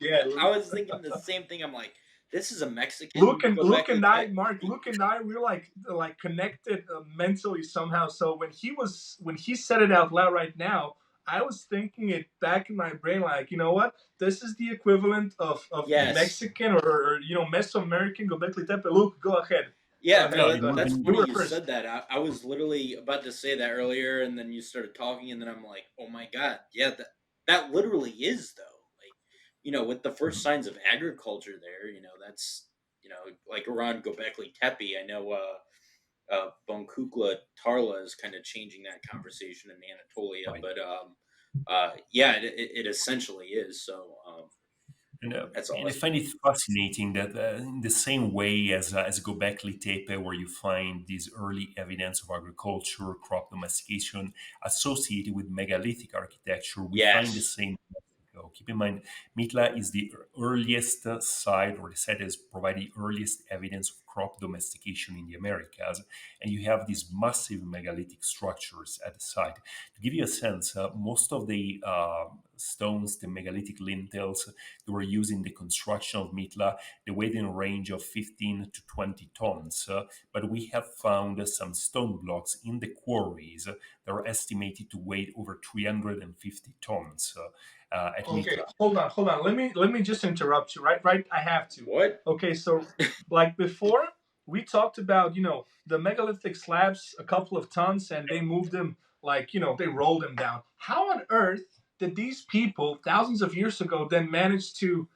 Yeah. I was thinking the same thing. I'm like, this is a Luke Mexican and Luke Gobekli and I, Mark, Tepe. Luke and I, we're like connected mentally somehow. So when he said it out loud right now, I was thinking it back in my brain, like, you know what? This is the equivalent of Yes. Mexican or Mesoamerican Gobekli Tepe. Luke, go ahead. Go Yeah, ahead. no, Yeah, it that, would that's You be. funny were you first. said that. I was literally about to say that earlier, and then you started talking, and then I'm like, oh my god, yeah, that literally is though. Like, with the first signs of agriculture there, that's like around Gobekli Tepe. I know Bonkukla Tarla is kind of changing that conversation in Anatolia, Right. but yeah, it essentially is. So that's And I awesome. find it fascinating that in the same way as Gobekli Tepe, where you find this early evidence of agriculture, crop domestication associated with megalithic architecture, we find the Yes. same in Mexico. Keep in mind, Mitla is the earliest site, or the site that has provided the earliest evidence of crop domestication in the Americas, and you have these massive megalithic structures at the site. To give you a sense, most of the stones, the megalithic lintels they were used in the construction of Mitla, they weighed in a range of 15 to 20 tons. But we have found some stone blocks in the quarries that are estimated to weigh over 350 tons at Okay, Mitla. hold on. Let me just interrupt you. Right. I have to. What? Okay, so like before, we talked about the megalithic slabs, a couple of tons, and they moved them like they rolled them down. How on earth did these people thousands of years ago then manage to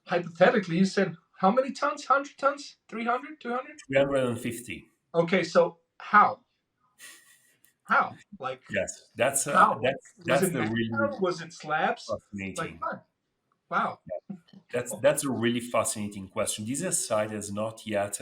hypothetically? You said how many tons? 100 tons? 300? 200? 350. Okay, so how? How? Like Yes, how? Like was that's it the really manpower? Was it slabs? Like fascinating. what? Wow. That's a really fascinating question. This site has not yet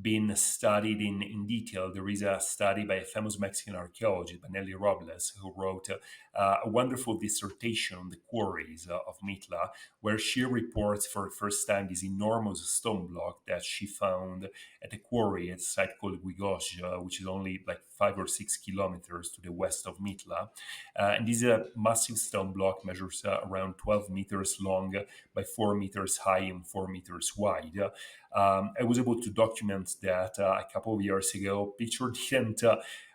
been studied in detail. There is a study by a famous Mexican archaeologist, Nelly Robles, who wrote a wonderful dissertation on the quarries of Mitla, where she reports for the first time this enormous stone block that she found at a quarry at a site called Vigato, which is only like 5 or 6 kilometers to the west of Mitla. And this is a massive stone block, measures around 12 meters long by 4 meters high and 4 meters wide. I was able to document that a couple of years ago. Picture didn't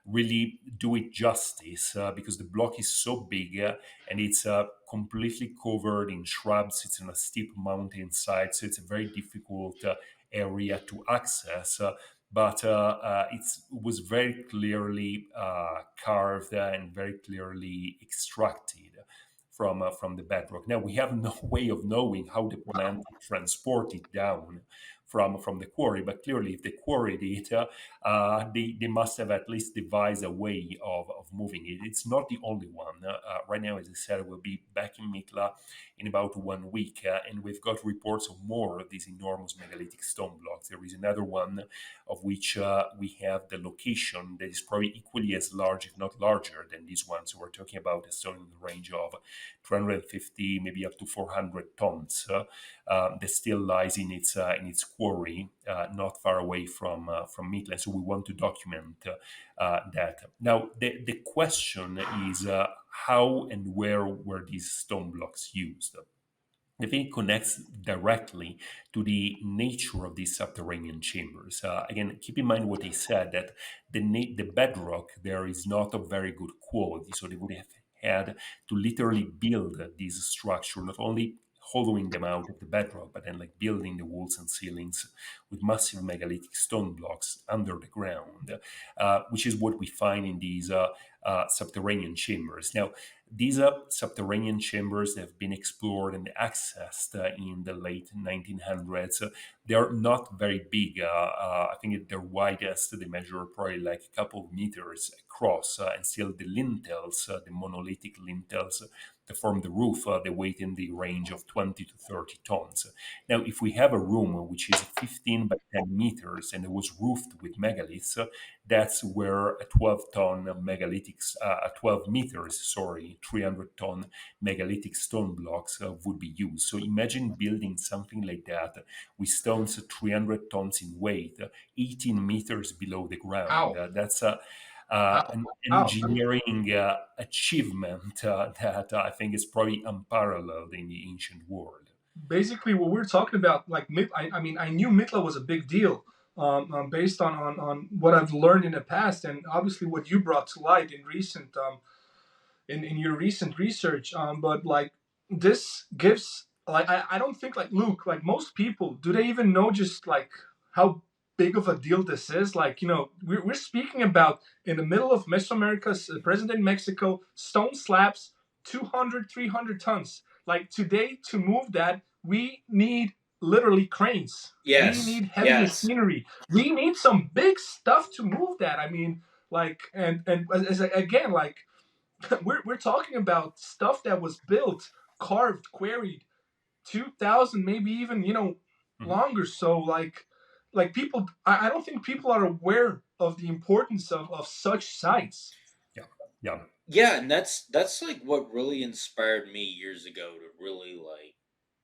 really do it justice because the block is so big and it's completely covered in shrubs. It's on a steep mountainside, so it's a very difficult area to access. But it was very clearly carved and very clearly extracted from the bedrock. Now we have no way of knowing how the plant transported down from the quarry, but clearly, if they quarried it, they must have at least devised a way of moving it. It's not the only one. Right now, as I said, we'll be back in Mitla in about 1 week, and we've got reports of more of these enormous megalithic stone blocks. There is another one of which we have the location that is probably equally as large, if not larger, than these ones. So we're talking about a stone in the range of 250, maybe up to 400 tons. That still lies in its quarry, not far away from Midland. So we want to document that. Now, the question is how and where were these stone blocks used? I think it connects directly to the nature of these subterranean chambers. Again, keep in mind what they said, that the bedrock there is not of very good quality, so they would have had to literally build this structure, not only hollowing them out of the bedrock, but then like building the walls and ceilings with massive megalithic stone blocks under the ground, which is what we find in these subterranean chambers. Now, these subterranean chambers have been explored and accessed in the late 1900s. They are not very big. I think at their widest, they measure probably like a couple of meters across, and still the lintels, the monolithic lintels that form the roof, they weigh in the range of 20 to 30 tons. Now, if we have a room which is 15 by 10 meters and it was roofed with megaliths, that's where a 12-ton megalithic, 12 meters, sorry, 300-ton megalithic stone blocks would be used. So imagine building something like that with stones 300 tons in weight, 18 meters below the ground. Ow. That's Ow. an Ow. engineering achievement that I think is probably unparalleled in the ancient world. Basically, what we're talking about, like, I mean, I knew Mitla was a big deal, based on what I've learned in the past, and obviously what you brought to light in recent in your recent research. But like, this gives, like, I don't think, like, Luke, like, most people, do they even know just like how big of a deal this is? Like, we're speaking about in the middle of Mesoamerica, present in Mexico, stone slabs, 200, 300 tons. Like, today, to move that, we need literally cranes. We Yes, need heavy yes. machinery. We need some big stuff to move that. I mean, like, and again, like, we're talking about stuff that was built, carved, quarried 2000, maybe even Mhm. longer. So like people, I don't think people are aware of the importance of such sites. Yeah, yeah. Yeah, and that's like what really inspired me years ago to really like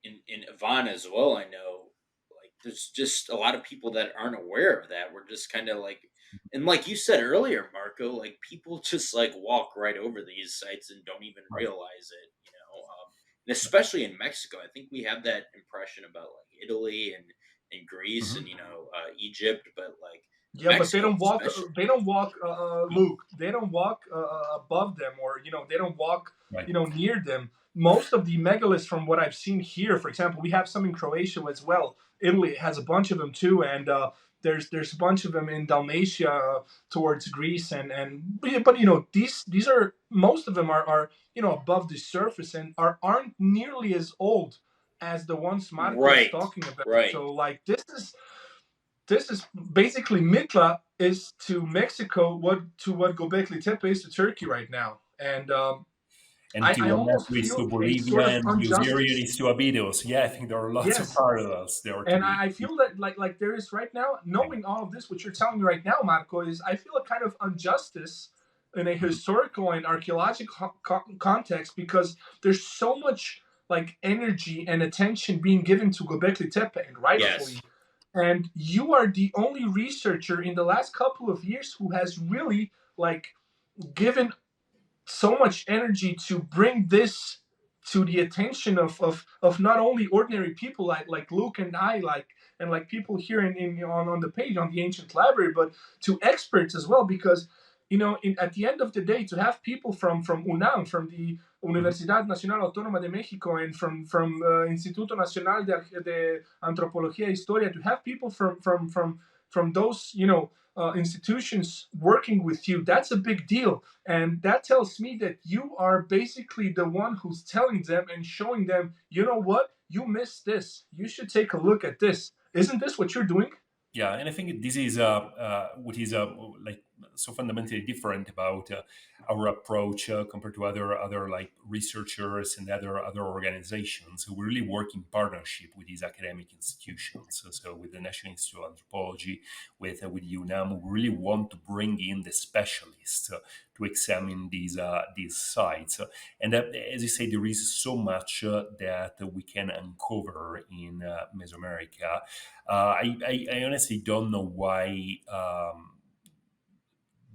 in Ivan as well. I know like there's just a lot of people that aren't aware of that. We're just kind of like, and like you said earlier, Marco, like people just like walk right over these sites and don't even Right. realize it. And especially in Mexico, I think we have that impression about like Italy and Greece and Mhm. Egypt, but like Yeah, but they Mexico don't walk. especially. They don't walk, Luke. They don't walk above them, or they don't walk, Right. near them. Most of the megaliths, from what I've seen here, for example, we have some in Croatia as well. Italy has a bunch of them too, and there's a bunch of them in Dalmatia, towards Greece, and but these are, most of them are above the surface and aren't nearly as old as the ones Marco is Right, talking about. right. So like, this is basically, Mitla is to Mexico what Göbekli Tepe is to Turkey right now, and and I almost Tiwanaku is feel to a sort Bolivia, of and Usirian injustice. is to Abydos. Yeah, I think there are lots of Yes, parallels there to and be. I feel that like there is right now, knowing all of this, what you're telling me right now, Marco, is I feel a kind of injustice in a historical and archaeological context because there's so much like energy and attention being given to Göbekli Tepe, and rightfully. Yes. And you are the only researcher in the last couple of years who has really like given so much energy to bring this to the attention of not only ordinary people like Luke and I like and like people here on the page on the ancient library, but to experts as well, because at the end of the day, to have people from UNAM, from the Mhm. Universidad Nacional Autónoma de Mexico, and from Instituto Nacional de Antropología y Historia, to have people from those institutions working with you, that's a big deal. And that tells me that you are basically the one who's telling them and showing them, you know what, you missed this, you should take a look at this. Isn't this what you're doing? Yeah, and I think this is what is like so fundamentally different about our approach compared to other like researchers and other organizations who really work in partnership with these academic institutions. So with the National Institute of Anthropology, with UNAM, we really want to bring in the specialists to examine these sites. And as you say, there is so much that we can uncover in Mesoamerica. I honestly don't know why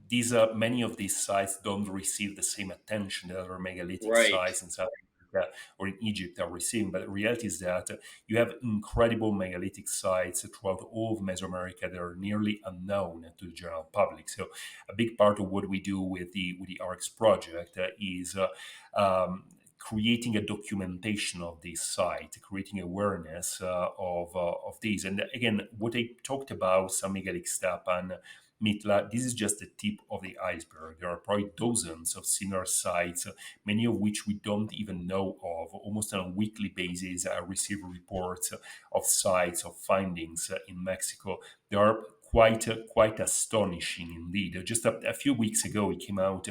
these many of these sites don't receive the same attention that other megalithic Right. sites in South Africa or in Egypt are receiving. But the reality is that you have incredible megalithic sites throughout all of Mesoamerica that are nearly unknown to the general public. So a big part of what we do with the ARX project is creating a documentation of this site, creating awareness of these. And again, what I talked about, some megalithic stuff and Mitla, this is just the tip of the iceberg. There are probably dozens of similar sites, many of which we don't even know of. Almost on a weekly basis, I receive reports of sites, of findings in Mexico. They are quite astonishing indeed. Just a few weeks ago, it came out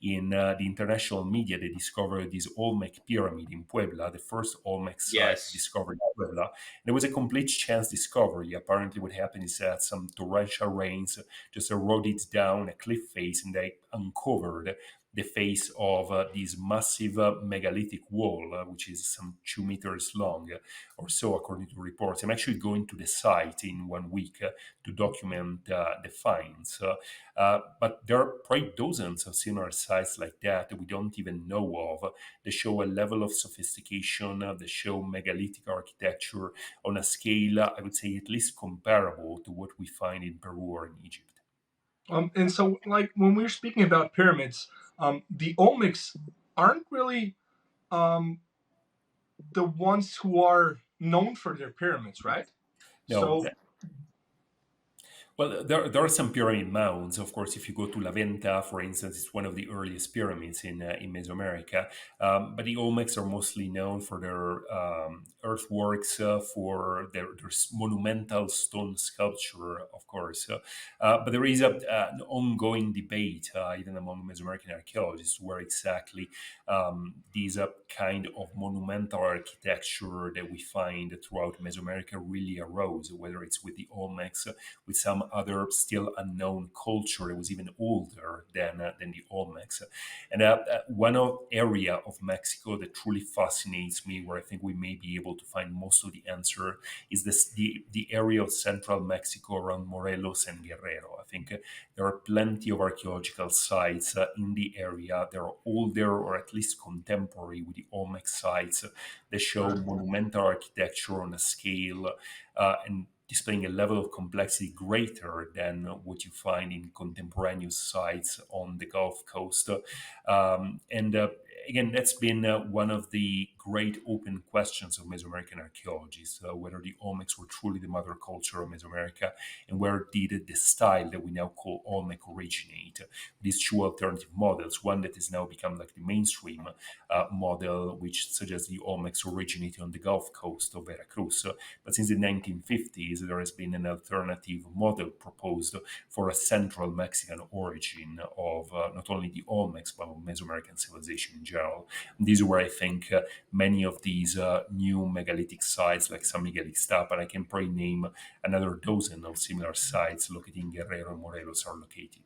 in the international media. They discovered this Olmec pyramid in Puebla, the first Olmec site Yes. discovered in Puebla. And it was a complete chance discovery. Apparently, what happened is that some torrential rains just eroded down a cliff face, and they uncovered the face of this massive megalithic wall, which is some 2 meters long or so, according to reports. I'm actually going to the site in 1 week to document the finds. But there are probably dozens of similar sites like that we don't even know of. They show a level of sophistication, they show megalithic architecture on a scale, I would say, at least comparable to what we find in Peru or in Egypt. And so, like when we're speaking about pyramids, the Olmecs aren't really um, the ones who are known for their pyramids, right? No, So, well, there are some pyramid mounds. Of course, if you go to La Venta, for instance, it's one of the earliest pyramids in Mesoamerica. But the Olmecs are mostly known for their earthworks, for their monumental stone sculpture, of course. But there is an ongoing debate, even among Mesoamerican archaeologists, where exactly these kind of monumental architecture that we find throughout Mesoamerica really arose, whether it's with the Olmecs, with some other still unknown culture that was even older than the Olmecs. And one area of Mexico that truly fascinates me, where I think we may be able to find most of the answer, is the area of central Mexico around Morelos and Guerrero. I think there are plenty of archaeological sites in the area. They are older or at least contemporary with the Olmec sites that show monumental architecture on a scale and displaying a level of complexity greater than what you find in contemporaneous sites on the Gulf Coast. And again, that's been one of the great open questions of Mesoamerican archaeologists, whether the Olmecs were truly the mother culture of Mesoamerica, and where did the style that we now call Olmec originate. These two alternative models, one that has now become like the mainstream model, which suggests the Olmecs originated on the Gulf Coast of Veracruz. But since the 1950s, centuries, there has been an alternative model proposed for a central Mexican origin of not only the Olmecs, but of Mesoamerican civilization in general. And this is where I think many of these new megalithic sites, like San Miguel Ixtapa, and I can probably name another dozen of similar sites located in Guerrero and Morelos, are located.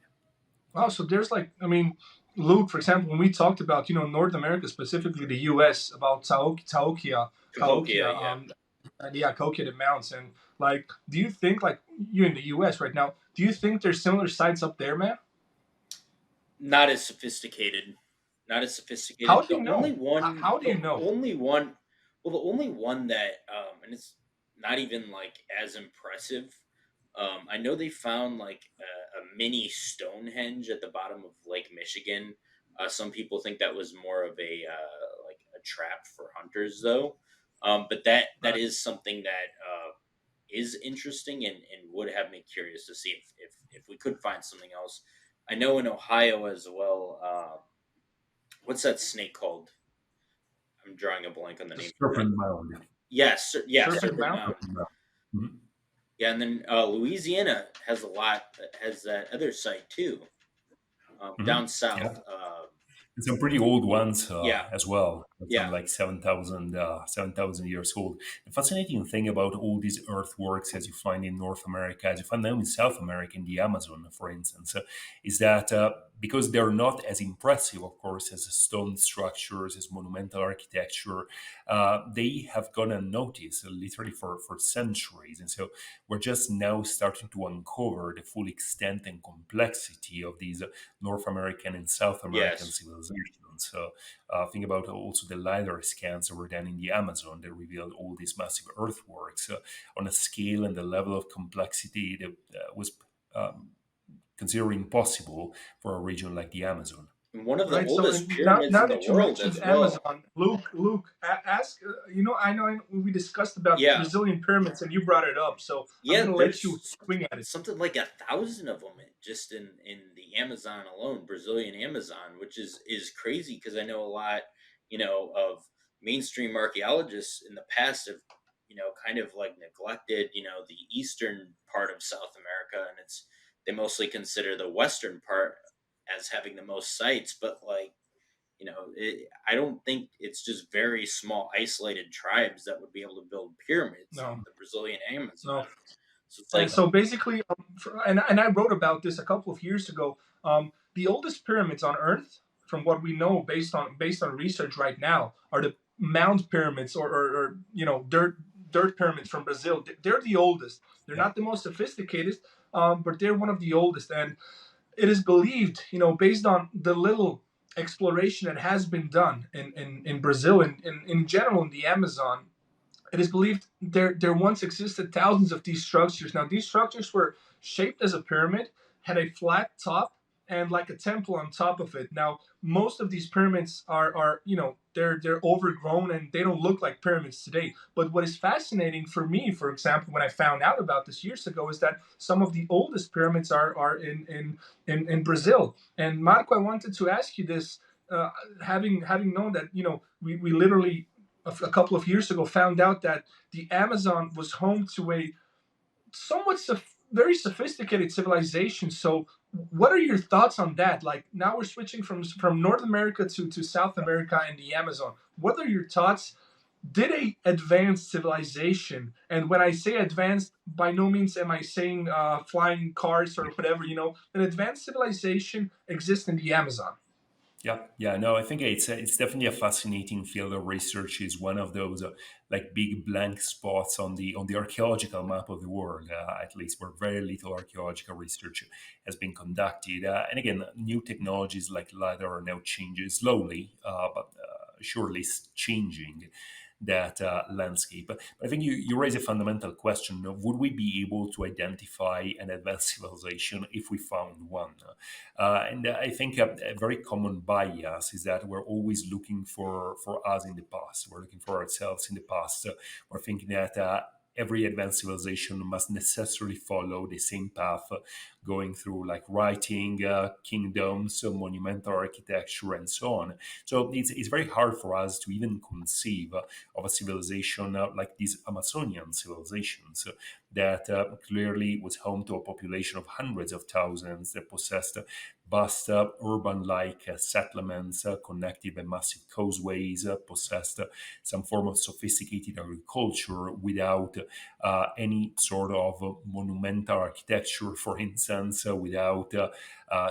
Wow, so there's like, I mean, Luke, for example, when we talked about, North America, specifically the U.S., about Cahokia, yeah. and yeah, Cahokia the Mounts, and like, do you think, like, you in the U.S. right now, do you think there's similar sites up there, man? Not as sophisticated. Not as How sophisticated. do you know? How do you know? The only one that, and it's not even like as impressive. I know they found like a mini Stonehenge at the bottom of Lake Michigan. Some people think that was more of a like a trap for hunters, though. But that Right. is something that is interesting and would have me curious to see if we could find something else. I know in Ohio as well. What's that snake called? I'm drawing a blank on the The name for it. Serpent Mound. Yes, yeah, Serpent Serpent Mound? Mound. Mhm. Yeah, and then Louisiana has a lot has that other site too, down Mhm. south. Yeah. And some pretty old ones Yeah, as well, some yeah, like 7,000 years old. The fascinating thing about all these earthworks, as you find in North America, as you find them in South America, in the Amazon, for instance, is that because they're not as impressive, of course, as stone structures, as monumental architecture, they have gone unnoticed literally for centuries. And so we're just now starting to uncover the full extent and complexity of these North American and South American yes. civilizations. So think about also the LiDAR scans that were done in the Amazon that revealed all these massive earthworks on a scale and the level of complexity that was um, considered impossible for a region like the Amazon. And one of the Right. So, oldest and now, pyramids now in the that you world mentioned as well. Amazon, Luke, ask. I know we discussed about Yeah, Brazilian pyramids, and you brought it up. So I'm yeah. gonna let you There's swing at it. something like 1,000 of them just in the Amazon alone, Brazilian Amazon, which is crazy because I know a lot, of mainstream archaeologists in the past have, kind of like neglected, the eastern part of South America, and they mostly consider the western part as having the most sites, but like, I don't think it's just very small isolated tribes that would be able to build pyramids in No, the Brazilian no. Amazon. So it's And like, so basically, and I wrote about this a couple of years ago. The oldest pyramids on Earth, from what we know, based on research right now, are the mound pyramids, or dirt pyramids from Brazil. They're the oldest. They're Yeah. not the most sophisticated, but they're one of the oldest. And it is believed, based on the little exploration that has been done in Brazil and in general in the Amazon, it is believed there once existed thousands of these structures. Now, these structures were shaped as a pyramid, had a flat top, and like a temple on top of it. Now, most of these pyramids are they're overgrown and they don't look like pyramids today. But what is fascinating for me, for example, when I found out about this years ago, is that some of the oldest pyramids are in Brazil. And Marco, I wanted to ask you this, having known that we literally a couple of years ago found out that the Amazon was home to a somewhat very sophisticated civilization. So, what are your thoughts on that? Like, now we're switching from North America to South America and the Amazon. What are your thoughts? Did a advanced civilization, and when I say advanced, by no means am I saying flying cars or whatever, an advanced civilization exists in the Amazon? Yeah, yeah, no, I think it's definitely a fascinating field of research. Is one of those like big blank spots on the archaeological map of the world, at least where very little archaeological research has been conducted. And again, new technologies like lidar are now changing slowly, but surely changing that landscape. But I think you raise a fundamental question: would we be able to identify an advanced civilization if we found one? And I think a very common bias is that we're always looking for us in the past. We're looking for ourselves in the past. We're thinking that every advanced civilization must necessarily follow the same path, going through like writing, kingdoms, monumental architecture, and so on. So it's very hard for us to even conceive of a civilization like these Amazonian civilizations that clearly was home to a population of hundreds of thousands that possessed vast urban-like settlements connected by massive causeways, possessed some form of sophisticated agriculture without any sort of monumental architecture, for instance, without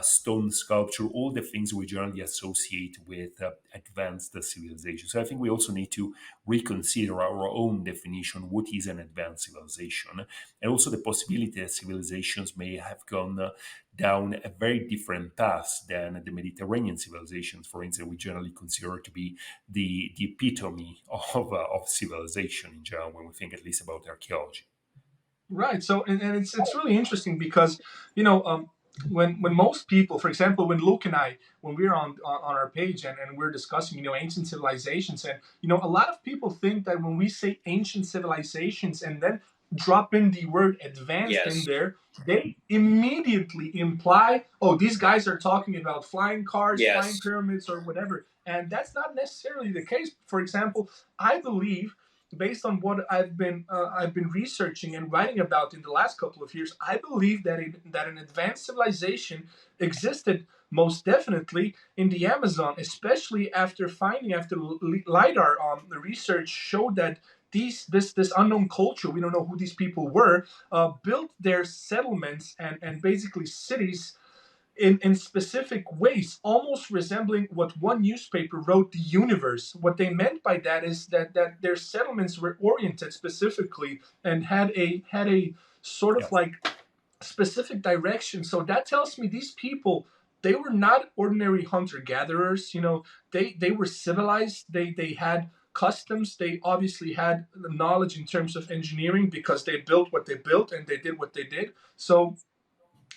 stone sculpture, all the things we generally associate with advanced civilization. So I think we also need to reconsider our own definition: what is an advanced civilization, and also the possibility that civilizations may have gone down a very different path than the Mediterranean civilizations, for instance, we generally consider to be the epitome of civilization in general when we think at least about archaeology. Right. So, and it's really interesting because, you know, when most people, for example, when Luke and I, when we're on our page and we're discussing, ancient civilizations, and a lot of people think that when we say ancient civilizations and then drop in the word advanced in Yes. there, they immediately imply, oh, these guys are talking about flying cars, flying Yes. pyramids, or whatever, and that's not necessarily the case. For example, I believe, based on what I've been researching and writing about in the last couple of years, I believe that an advanced civilization existed most definitely in the Amazon, especially after lidar the research showed that this unknown culture, we don't know who these people were, built their settlements and basically cities in specific ways, almost resembling what one newspaper wrote the universe. What they meant by that is that their settlements were oriented specifically and had a sort of Yes. like specific direction. So that tells me these people, they were not ordinary hunter gatherers. They were civilized. They had customs. They obviously had knowledge in terms of engineering because they built what they built and they did what they did. So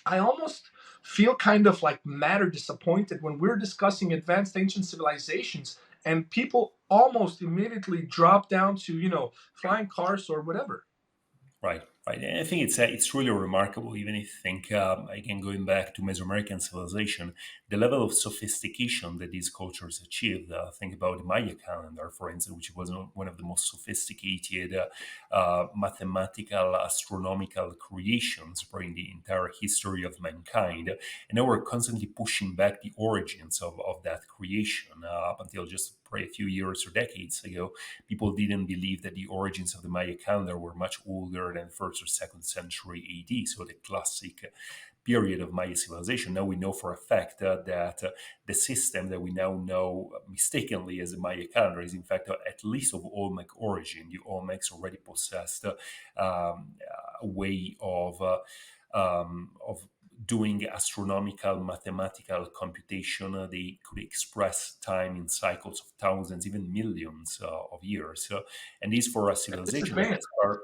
I almost feel kind of like mad or disappointed when we're discussing advanced ancient civilizations and people almost immediately drop down to, flying cars or whatever. Right, right. And I think it's really remarkable. Even if you think again, going back to Mesoamerican civilization, the level of sophistication that these cultures achieved. Think about the Maya calendar, for instance, which was one of the most sophisticated mathematical, astronomical creations during the entire history of mankind. And now we're constantly pushing back the origins of that creation up until just probably a few years or decades ago. People didn't believe that the origins of the Maya calendar were much older than first or second century AD, so the classic period of Maya civilization. Now we know for a fact that the system that we now know mistakenly as the Maya calendar is in fact at least of Olmec origin. The Olmecs already possessed a way of doing astronomical mathematical computation. They could express time in cycles of thousands, even millions of years. And this for a It's civilization that advanced. are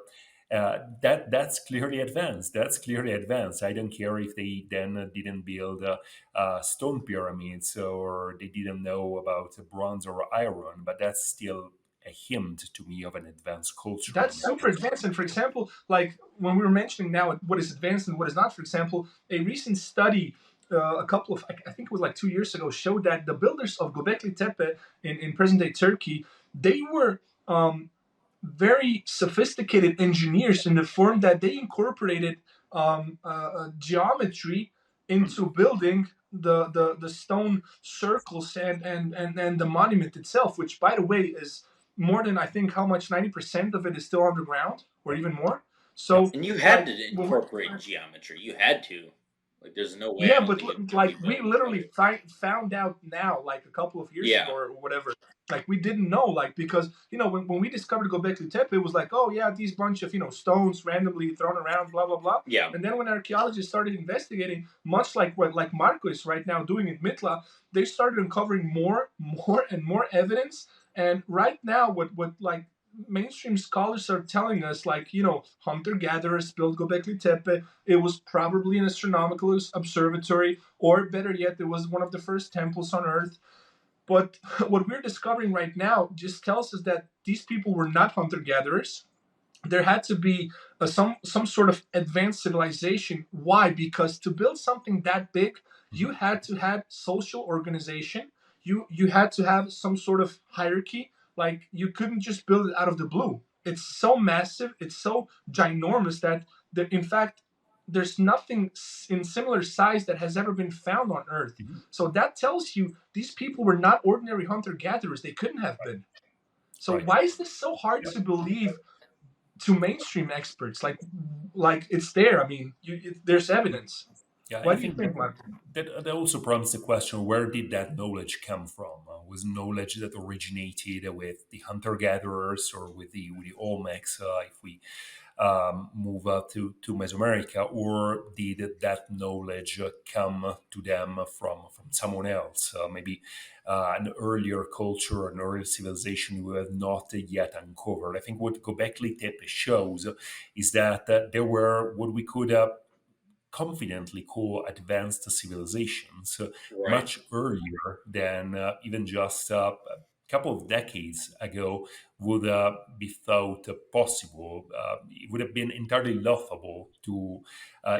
that's clearly advanced. That's clearly advanced. I don't care if they then didn't build stone pyramids or they didn't know about bronze or iron, but that's still a hint to me of an advanced culture That's in that super case. advanced. And for example, like when we were mentioning now what is advanced and what is not, for example, a recent study, a couple of, I think it was like 2 years ago, showed that the builders of Göbekli Tepe in present day Turkey, they were very sophisticated engineers in the form that they incorporated geometry into building the stone circles and the monument itself, which by the way is more than, I think, how much, 90% of it is still underground or even more. Yes. So And you had like to when we're incorporate geometry. You had to. Like, there's no way I Yeah, don't but think it could be like we built without literally it. found out now, like a couple of years ago Yeah. or whatever. Like we didn't know, like because when we discovered Göbekli Tepe, it was like, oh yeah, these bunch of stones randomly thrown around, blah blah blah. Yeah. And then when archaeologists started investigating, much like what like Marco is right now doing in Mitla, they started uncovering more and more evidence. And right now, what like mainstream scholars are telling us, like hunter gatherers built Göbekli Tepe. It was probably an astronomical observatory, or better yet, it was one of the first temples on Earth. But what we're discovering right now just tells us that these people were not hunter gatherers. there had to be some sort of advanced civilization. Why? Because to build something that big, Mhm. you had to have social organization. You had to have some sort of hierarchy. Like you couldn't just build it out of the blue. It's so massive. It's so ginormous that in fact there's nothing in similar size that has ever been found on Earth. Mhm. So that tells you these people were not ordinary hunter gatherers. They couldn't have been. So Right. why is this so hard Yeah. to believe to mainstream experts? Like it's there. I mean, there's evidence. Yeah, What I do you think think, Mark? that also prompts the question: where did that knowledge come from? Was knowledge that originated with the hunter gatherers or with the Olmecs? If we move to Mesoamerica, or did that knowledge come to them from someone else? Maybe an earlier culture, an earlier civilization we have not yet uncovered. I think what Göbekli Tepe shows is that there were what we could confidently call advanced civilizations Right. much earlier than even just a couple of decades ago would be thought possible. It would have been entirely laughable to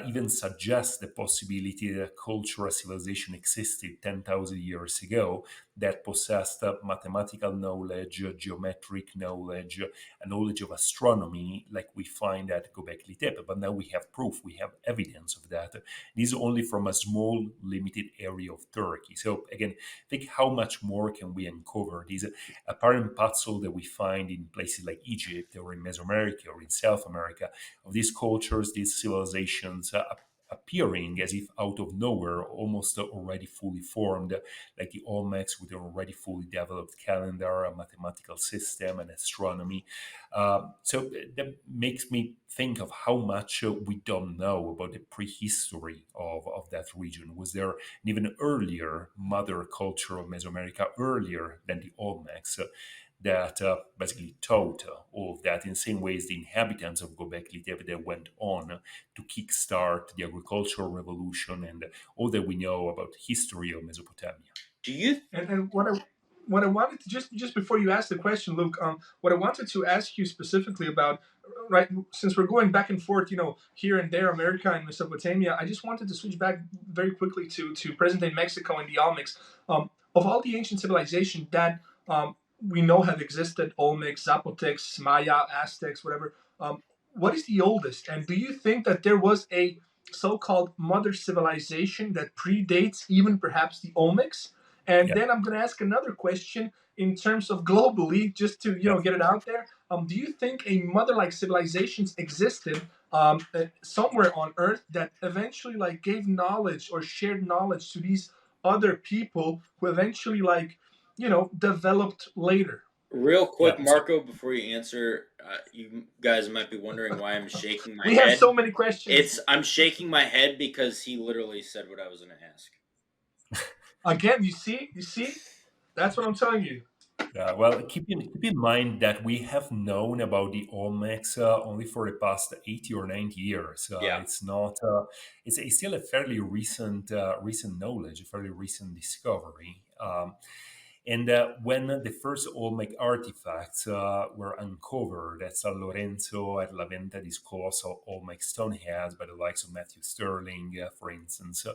even suggest the possibility that a cultural civilization existed 10,000 years ago that possessed mathematical knowledge, geometric knowledge, a knowledge of astronomy like we find at Göbekli Tepe. But now we have proof, we have evidence of that. This is only from a small, limited area of Turkey. So again, think how much more can we uncover? This apparent puzzle that we find in places like Egypt or in Mesoamerica or in South America of these cultures, these civilizations appearing as if out of nowhere, almost already fully formed, like the Olmecs with an already fully developed calendar, a mathematical system, and astronomy. So that makes me think of how much we don't know about the prehistory of that region. Was there an even earlier mother culture of Mesoamerica, earlier than the Olmecs, that basically taught all of that in the same way as the inhabitants of Göbekli Tepe that went on to kickstart the agricultural revolution and all that we know about the history of Mesopotamia. Do you? And what I wanted to just before you ask the question, Luke, what I wanted to ask you specifically about, right? Since we're going back and forth, here and there, America and Mesopotamia, I just wanted to switch back very quickly to present day Mexico and the Olmecs. Of all the ancient civilizations that we know have existed, Olmecs, Zapotecs, Maya, Aztecs, whatever. What is the oldest? And do you think that there was a so-called mother civilization that predates even perhaps the Olmecs? And Yeah, then I'm going to ask another question in terms of globally, just to yeah. get it out there. Do you think a mother-like civilizations existed somewhere on Earth that eventually like gave knowledge or shared knowledge to these other people who eventually like developed later? Real quick, Yeah. So Marco, before you answer, you guys might be wondering why I'm shaking my We have head. so many questions. I'm shaking my head because he literally said what I was going to ask. Again, you see, that's what I'm telling you. well, keep in mind that we have known about the Olmecs only for the past 80 or 90 years. Yeah. It's not. It's still a fairly recent knowledge, a fairly recent discovery. And when the first Olmec artifacts were uncovered at San Lorenzo, at La Venta, this colossal Olmec stone heads by the likes of Matthew Sterling, for instance,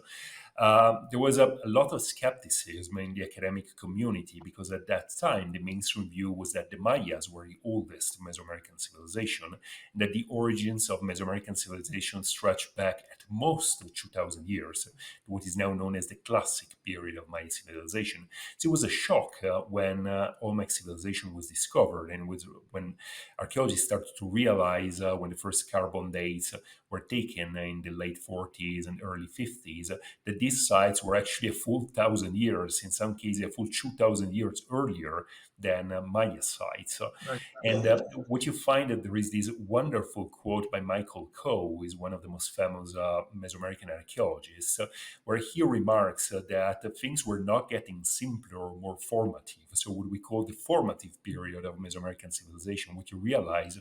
there was a lot of skepticism in the academic community because at that time the mainstream view was that the Mayas were the oldest Mesoamerican civilization, and that the origins of Mesoamerican civilization stretched back at most 2,000 years, to what is now known as the classic period of Maya civilization. So it was a shock when Olmec civilization was discovered, and was when archaeologists started to realize when the first carbon dates were taken in the late 40s and early 50s that these sites were actually a full 1,000 years, in some cases a full 2,000 years earlier than Maya sites. Right. And what you find that there is this wonderful quote by Michael Coe, who is one of the most famous Mesoamerican archaeologists, where he remarks that things were not getting simpler or more formative. So what we call the formative period of Mesoamerican civilization, what you realize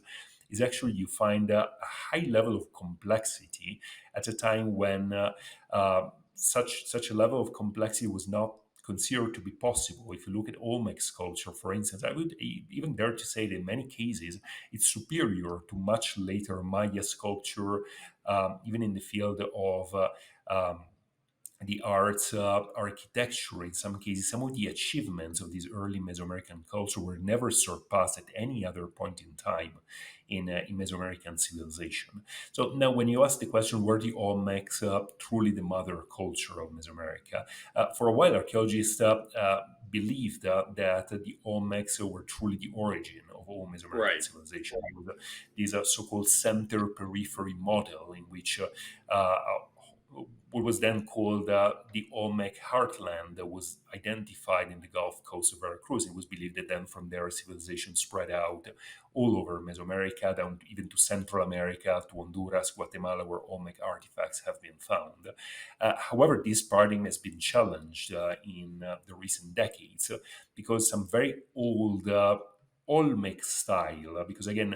is actually you find a high level of complexity at a time when such a level of complexity was not considered to be possible. If you look at Olmec sculpture, for instance, I would even dare to say that in many cases it's superior to much later Maya sculpture, even in the field of the arts, architecture. In some cases, some of the achievements of this early Mesoamerican culture were never surpassed at any other point in time in Mesoamerican civilization. So now, when you ask the question, were the Olmecs truly the mother culture of Mesoamerica? For a while, archaeologists believed that the Olmecs were truly the origin of all Mesoamerican Right. civilization. This so-called center-periphery model in which what was then called the Olmec heartland that was identified in the Gulf Coast of Veracruz. It was believed that then from there civilization spread out all over Mesoamerica, down even to Central America, to Honduras, Guatemala, where Olmec artifacts have been found. However, this paradigm has been challenged in the recent decades because some very old Olmec style, because again,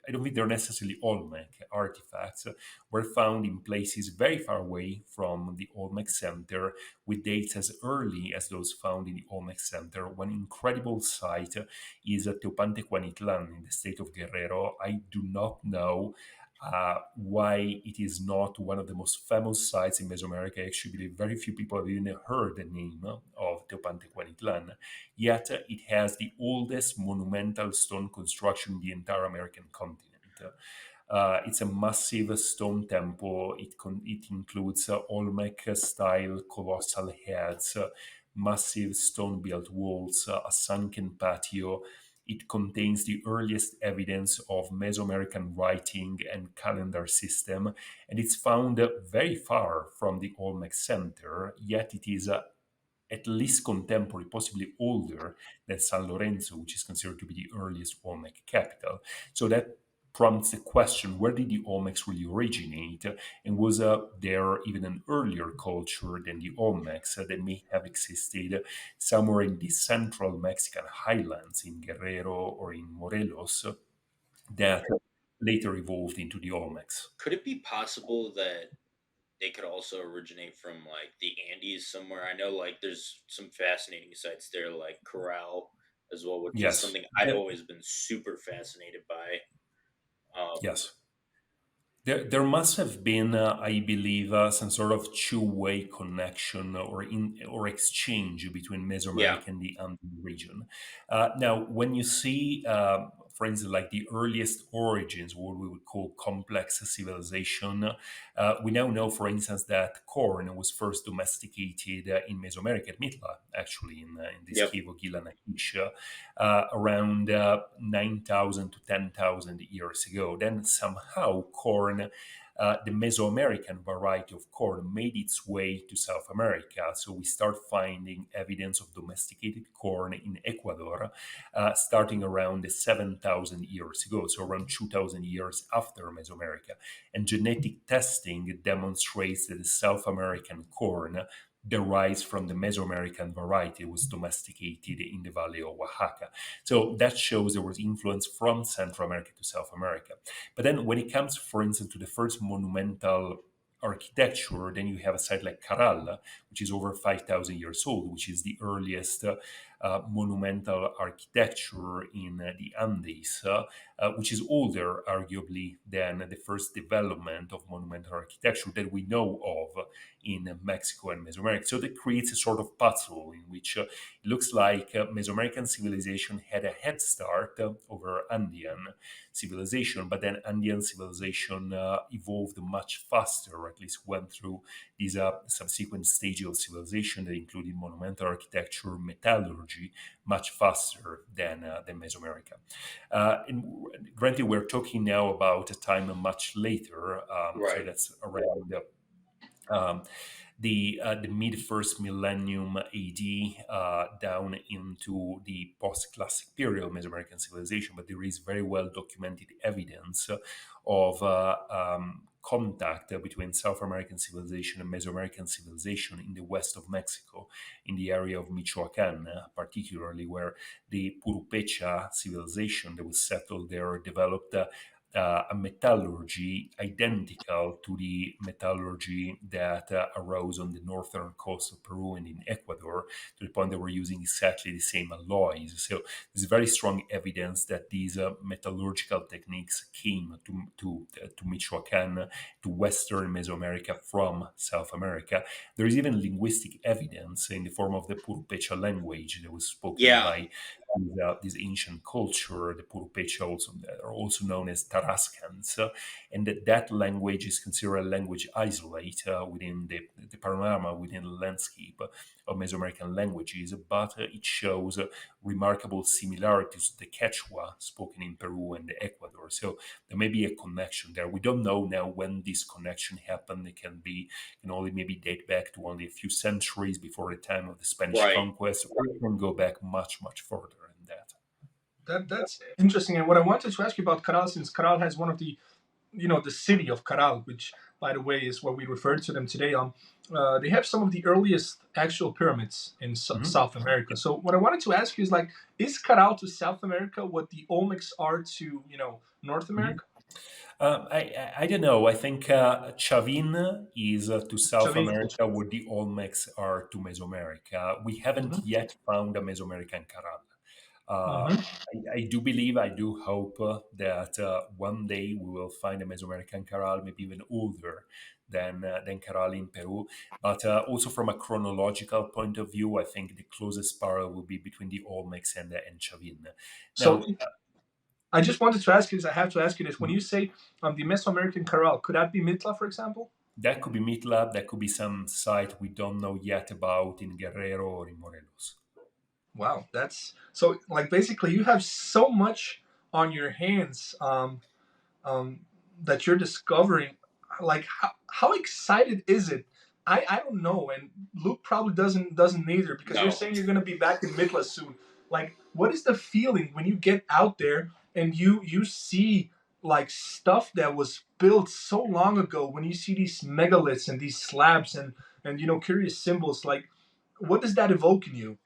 I don't think they're necessarily Olmec artifacts, were found in places very far away from the Olmec center, with dates as early as those found in the Olmec center. One incredible site is Teopantecuanitlan in the state of Guerrero. I do not know why it is not one of the most famous sites in Mesoamerica. I actually believe very few people have even heard the name of Teopantecuanitlan. Yet it has the oldest monumental stone construction in the entire American continent. It's a massive stone temple. It includes Olmec-style colossal heads, massive stone-built walls, a sunken patio. It contains the earliest evidence of Mesoamerican writing and calendar system, and it's found very far from the Olmec center, yet it is at least contemporary, possibly older than San Lorenzo, which is considered to be the earliest Olmec capital. So that prompts the question, where did the Olmecs really originate? And was there even an earlier culture than the Olmecs that may have existed somewhere in the central Mexican highlands in Guerrero or in Morelos that later evolved into the Olmecs? Could it be possible that they could also originate from like the Andes somewhere? I know like there's some fascinating sites there, like Corral as well, which is Yes. something I'd always been super fascinated by. Um, Yes. There must have been, I believe, some sort of two-way connection or exchange between yeah. Mesoamerica and the Andean region. Now, when you see, for instance, like the earliest origins, what we would call complex civilization, we now know, for instance, that corn was first domesticated in Mesoamerica, at Mitla, actually, in this Yep. cave of Gila Nakish, around 9,000 to 10,000 years ago. Then somehow corn, the Mesoamerican variety of corn, made its way to South America. So we start finding evidence of domesticated corn in Ecuador, starting around 7,000 years ago, so around 2,000 years after Mesoamerica. And genetic testing demonstrates that the South American corn derives from the Mesoamerican variety, was domesticated in the valley of Oaxaca. So that shows there was influence from Central America to South America. But then when it comes, for instance, to the first monumental architecture, then you have a site like Caral, which is over 5,000 years old, which is the earliest monumental architecture in the Andes, which is older, arguably, than the first development of monumental architecture that we know of in Mexico and Mesoamerica. So that creates a sort of puzzle in which it looks like Mesoamerican civilization had a head start over Andean civilization, but then Andean civilization evolved much faster, or at least went through these subsequent stages of civilization that included monumental architecture, metallurgy, much faster than Mesoamerica. And granted, we're talking now about a time much later, so Right. that's around um, the mid first millennium AD, down into the post classic period of Mesoamerican civilization. But there is very well documented evidence of contact between South American civilization and Mesoamerican civilization in the west of Mexico, in the area of Michoacan, particularly where the Purupecha civilization that was settled there developed a metallurgy identical to the metallurgy that arose on the northern coast of Peru and in Ecuador, to the point that we're using exactly the same alloys. So there's very strong evidence that these metallurgical techniques came to Michoacan, to Western Mesoamerica from South America. There is even linguistic evidence in the form of the Purupecha language that was spoken Yeah, by this ancient culture. The Purupecha also are also known as Tarascans, and that language is considered a language isolate within the panorama, within the landscape of Mesoamerican languages, but it shows remarkable similarities to the Quechua spoken in Peru and Ecuador. So there may be a connection there. We don't know now when this connection happened. It can only maybe date back to only a few centuries before the time of the Spanish right. conquest, or it can go back much, much further than that. That's interesting. And what I wanted to ask you about Caral, since Caral has one of the, the city of Caral, which by the way is what we refer to them today. They have some of the earliest actual pyramids in Mhm. South America. So what I wanted to ask you is like, is Caral to South America what the Olmecs are to North Mhm. America? I don't know. I think Chavin is to South Chavin. America what the Olmecs are to Mesoamerica. We haven't Hmm. yet found a Mesoamerican Caral. Uh, Hmm. I do believe, I do hope that one day we will find a Mesoamerican Caral, maybe even older than Caral in Peru. But also from a chronological point of view, I think the closest parallel will be between the Olmecs and Chavin. So Now, I just wanted to ask you this. I have to ask you this. When you say the Mesoamerican Caral, could that be Mitla, for example? that could be Meat that could be some site we don't know yet about in Guerrero or in Morelos. Wow, that's so like basically you have so much on your hands. Um, that you're discovering. Like how excited is it? I don't know, and Luke probably doesn't either because you're No. saying you're gonna be back in Midla soon. Like, what is the feeling when you get out there and you see like stuff that was built so long ago? When you see these megaliths and these slabs and curious symbols, like what does that evoke in you?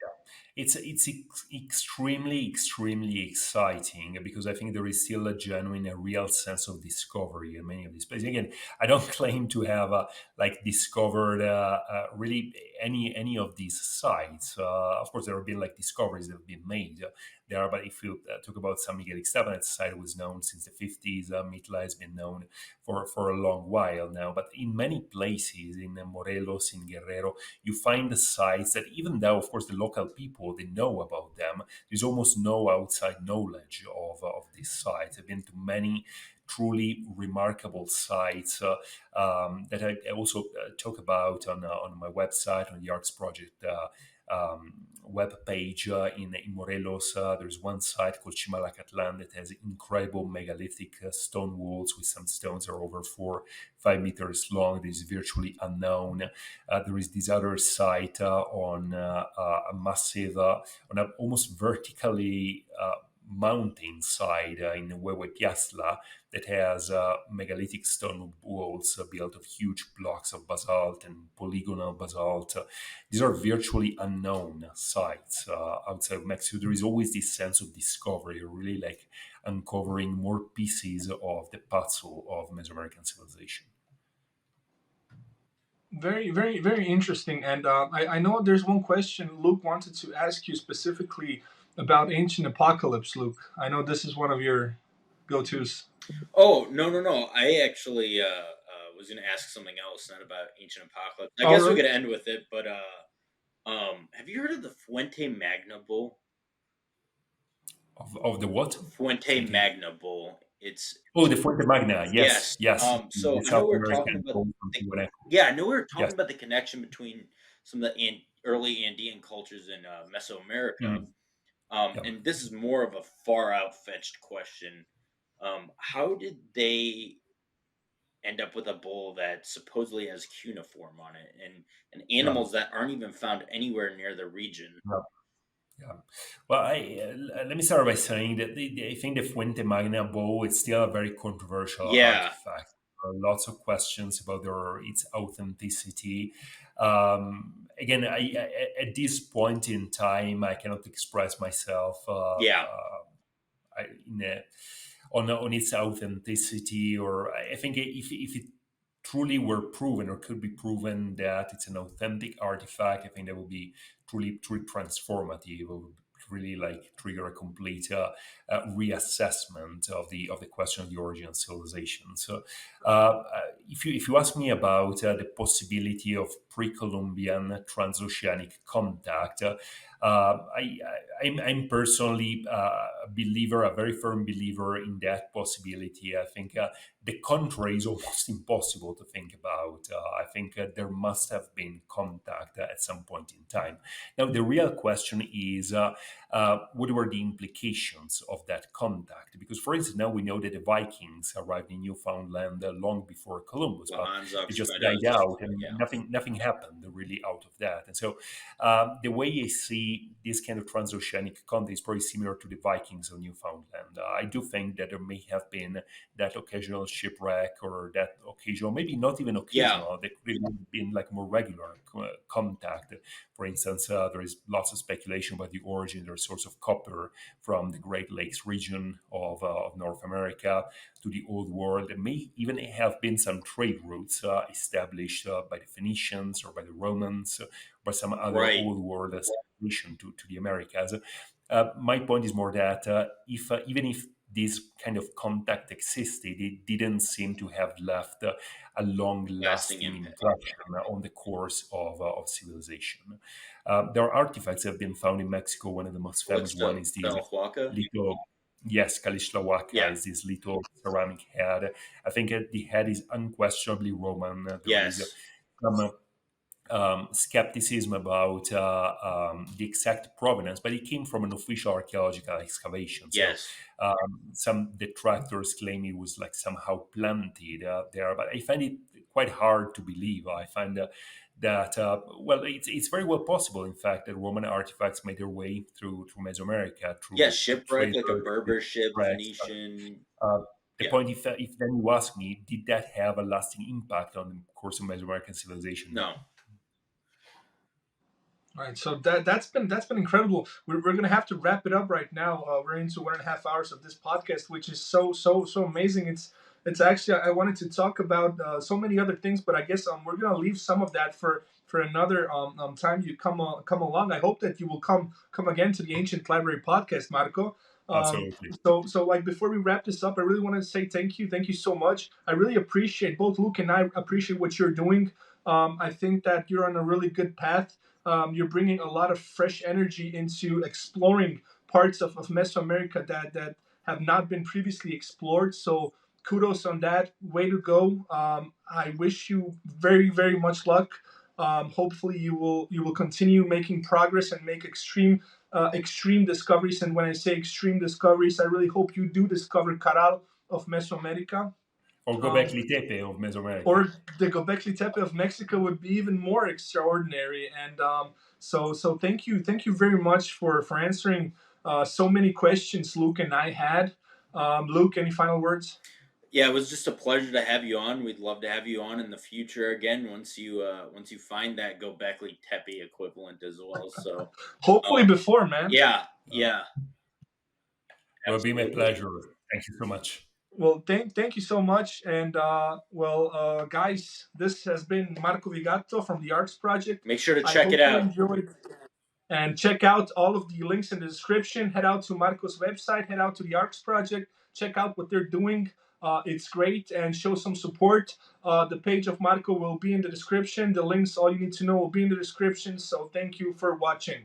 Extremely exciting, because I think there is still a real sense of discovery in many of these places. Again, I don't claim to have like discovered really any of these sites. Of course, there have been like discoveries that have been made there, but if you talk about San Miguel Ixtapan, site was known since the 50s. Mitla has been known for a long while now, but in many places in Morelos, in Guerrero, you find the sites that, even though of course the local people, they know about them, there's almost no outside knowledge of these sites. I've been to many truly remarkable sites that I also talk about on my website, on the ARX Project web page in Morelos. There's one site called Chimalacatlan that has incredible megalithic stone walls with some stones that are over 5 meters long. That is virtually unknown. There is this other site on a massive, on an almost vertically mountain side in Huehue Piazla that has megalithic stone walls built of huge blocks of basalt and polygonal basalt. These are virtually unknown sites outside of Mexico. There is always this sense of discovery, really like uncovering more pieces of the puzzle of Mesoamerican civilization. Very, very, very interesting. And I know there's one question Luke wanted to ask you specifically about ancient apocalypse, Luke. I know this is one of your go-tos. Oh, no, no, no. I actually was going to ask something else, not about ancient apocalypse. I Oh, guess we really? could end with it, but have you heard of the Fuente Magna Bull? Of the what? Fuente Say again. Magna Bull. Oh, the Fuente Magna. Yes, Yes. yes. So The I know South we were talking American about home from the Tiwanaku. yeah, I know we were Yes. talking about the connection between some of the early Andean cultures in Mesoamerica. Mm. Yeah. And this is more of a far out fetched question. How did they end up with a bull that supposedly has cuneiform on it and Yeah. animals that aren't even found anywhere near the region? Yeah. Yeah. Well, let me start by saying that I think the Fuente Magna bow is still a very controversial Yeah, artifact. There are lots of questions about its authenticity. Again, at this point in time, I cannot express myself yeah, in a, on its authenticity, or I think if it truly were proven or could be proven that it's an authentic artifact, I think that would be truly transformative. It would really like trigger a complete reassessment of the question of the origin of civilization. So, if you ask me about the possibility of pre-Columbian transoceanic contact, I'm personally a believer, a very firm believer in that possibility. I think the contrary is almost impossible to think about. I think there must have been contact at some point in time. Now, the real question is what were the implications of that contact? Because, for instance, now we know that the Vikings arrived in Newfoundland long before Columbus, but Hans they Ox just died Meadows. out, and Yeah. nothing happened really out of that. And so, the way I see this kind of transoceanic contact is probably similar to the Vikings of Newfoundland. I do think that there may have been that occasional shipwreck, or that occasional, maybe not even Yeah. occasional, there could have been like more regular contact. For instance, there is lots of speculation about the origin or source of copper from the Great Lakes region of North America to the Old World. There may even have been some trade routes established by the Phoenicians or by the Romans, by some other Right. Old World civilization to the Americas. My point is more that if even if this kind of contact existed, it didn't seem to have left a Lasting long-lasting impact. impression on the course of civilization. There are artifacts that have been found in Mexico. One of the most famous What's one the is this Belhuaca? little, yes, Kalishtlawaka Yeah. is this little ceramic head. I think the head is unquestionably Roman. There is Yes. some skepticism about the exact provenance, but it came from an official archaeological excavation. So Yes. some detractors claim it was like somehow planted there, but I find it quite hard to believe. I find that well, it's very well possible, in fact, that Roman artifacts made their way through Mesoamerica Yeah, through shipwreck like a traders, Berber ship, shipwrecks. Phoenician. Uh, the Yeah. point, if then you ask me, did that have a lasting impact on the course of Mesoamerican civilization? No. No. All right, so that's been incredible. We're gonna have to wrap it up right now. We're into 1.5 hours of this podcast, which is so amazing. It's actually, I wanted to talk about so many other things, but I guess we're gonna leave some of that for another time you come along. I hope that you will come again to the Ancient Library podcast, Marco. Absolutely. So like before we wrap this up, I really want to say thank you so much. I really appreciate, both Luke and I appreciate what you're doing. I think that you're on a really good path. You're bringing a lot of fresh energy into exploring parts of Mesoamerica that have not been previously explored. So kudos on that. Way to go. I wish you very much luck. Hopefully you will continue making progress and make extreme discoveries. And when I say extreme discoveries, I really hope you do discover Caral of Mesoamerica. Or Um, Göbekli Tepe of Mesoamerica. or the Göbekli Tepe of Mexico would be even more extraordinary. And so thank you very much for answering so many questions Luke and I had. Luke, any final words? Yeah, it was just a pleasure to have you on. We'd love to have you on in the future again once you find that Gobekli Tepe equivalent as well. So, Hopefully um, before, man. yeah, Uh, yeah, will be my absolutely. pleasure. Thank you so much. Well, thank you so much. And guys, this has been Marco Vigato from the ARX Project. Make sure to I check it hope you out. enjoyed. And check out all of the links in the description. Head out to Marco's website, head out to the ARX Project, check out what they're doing. It's great, and show some support. The page of Marco will be in the description. The links, all you need to know, will be in the description. So thank you for watching.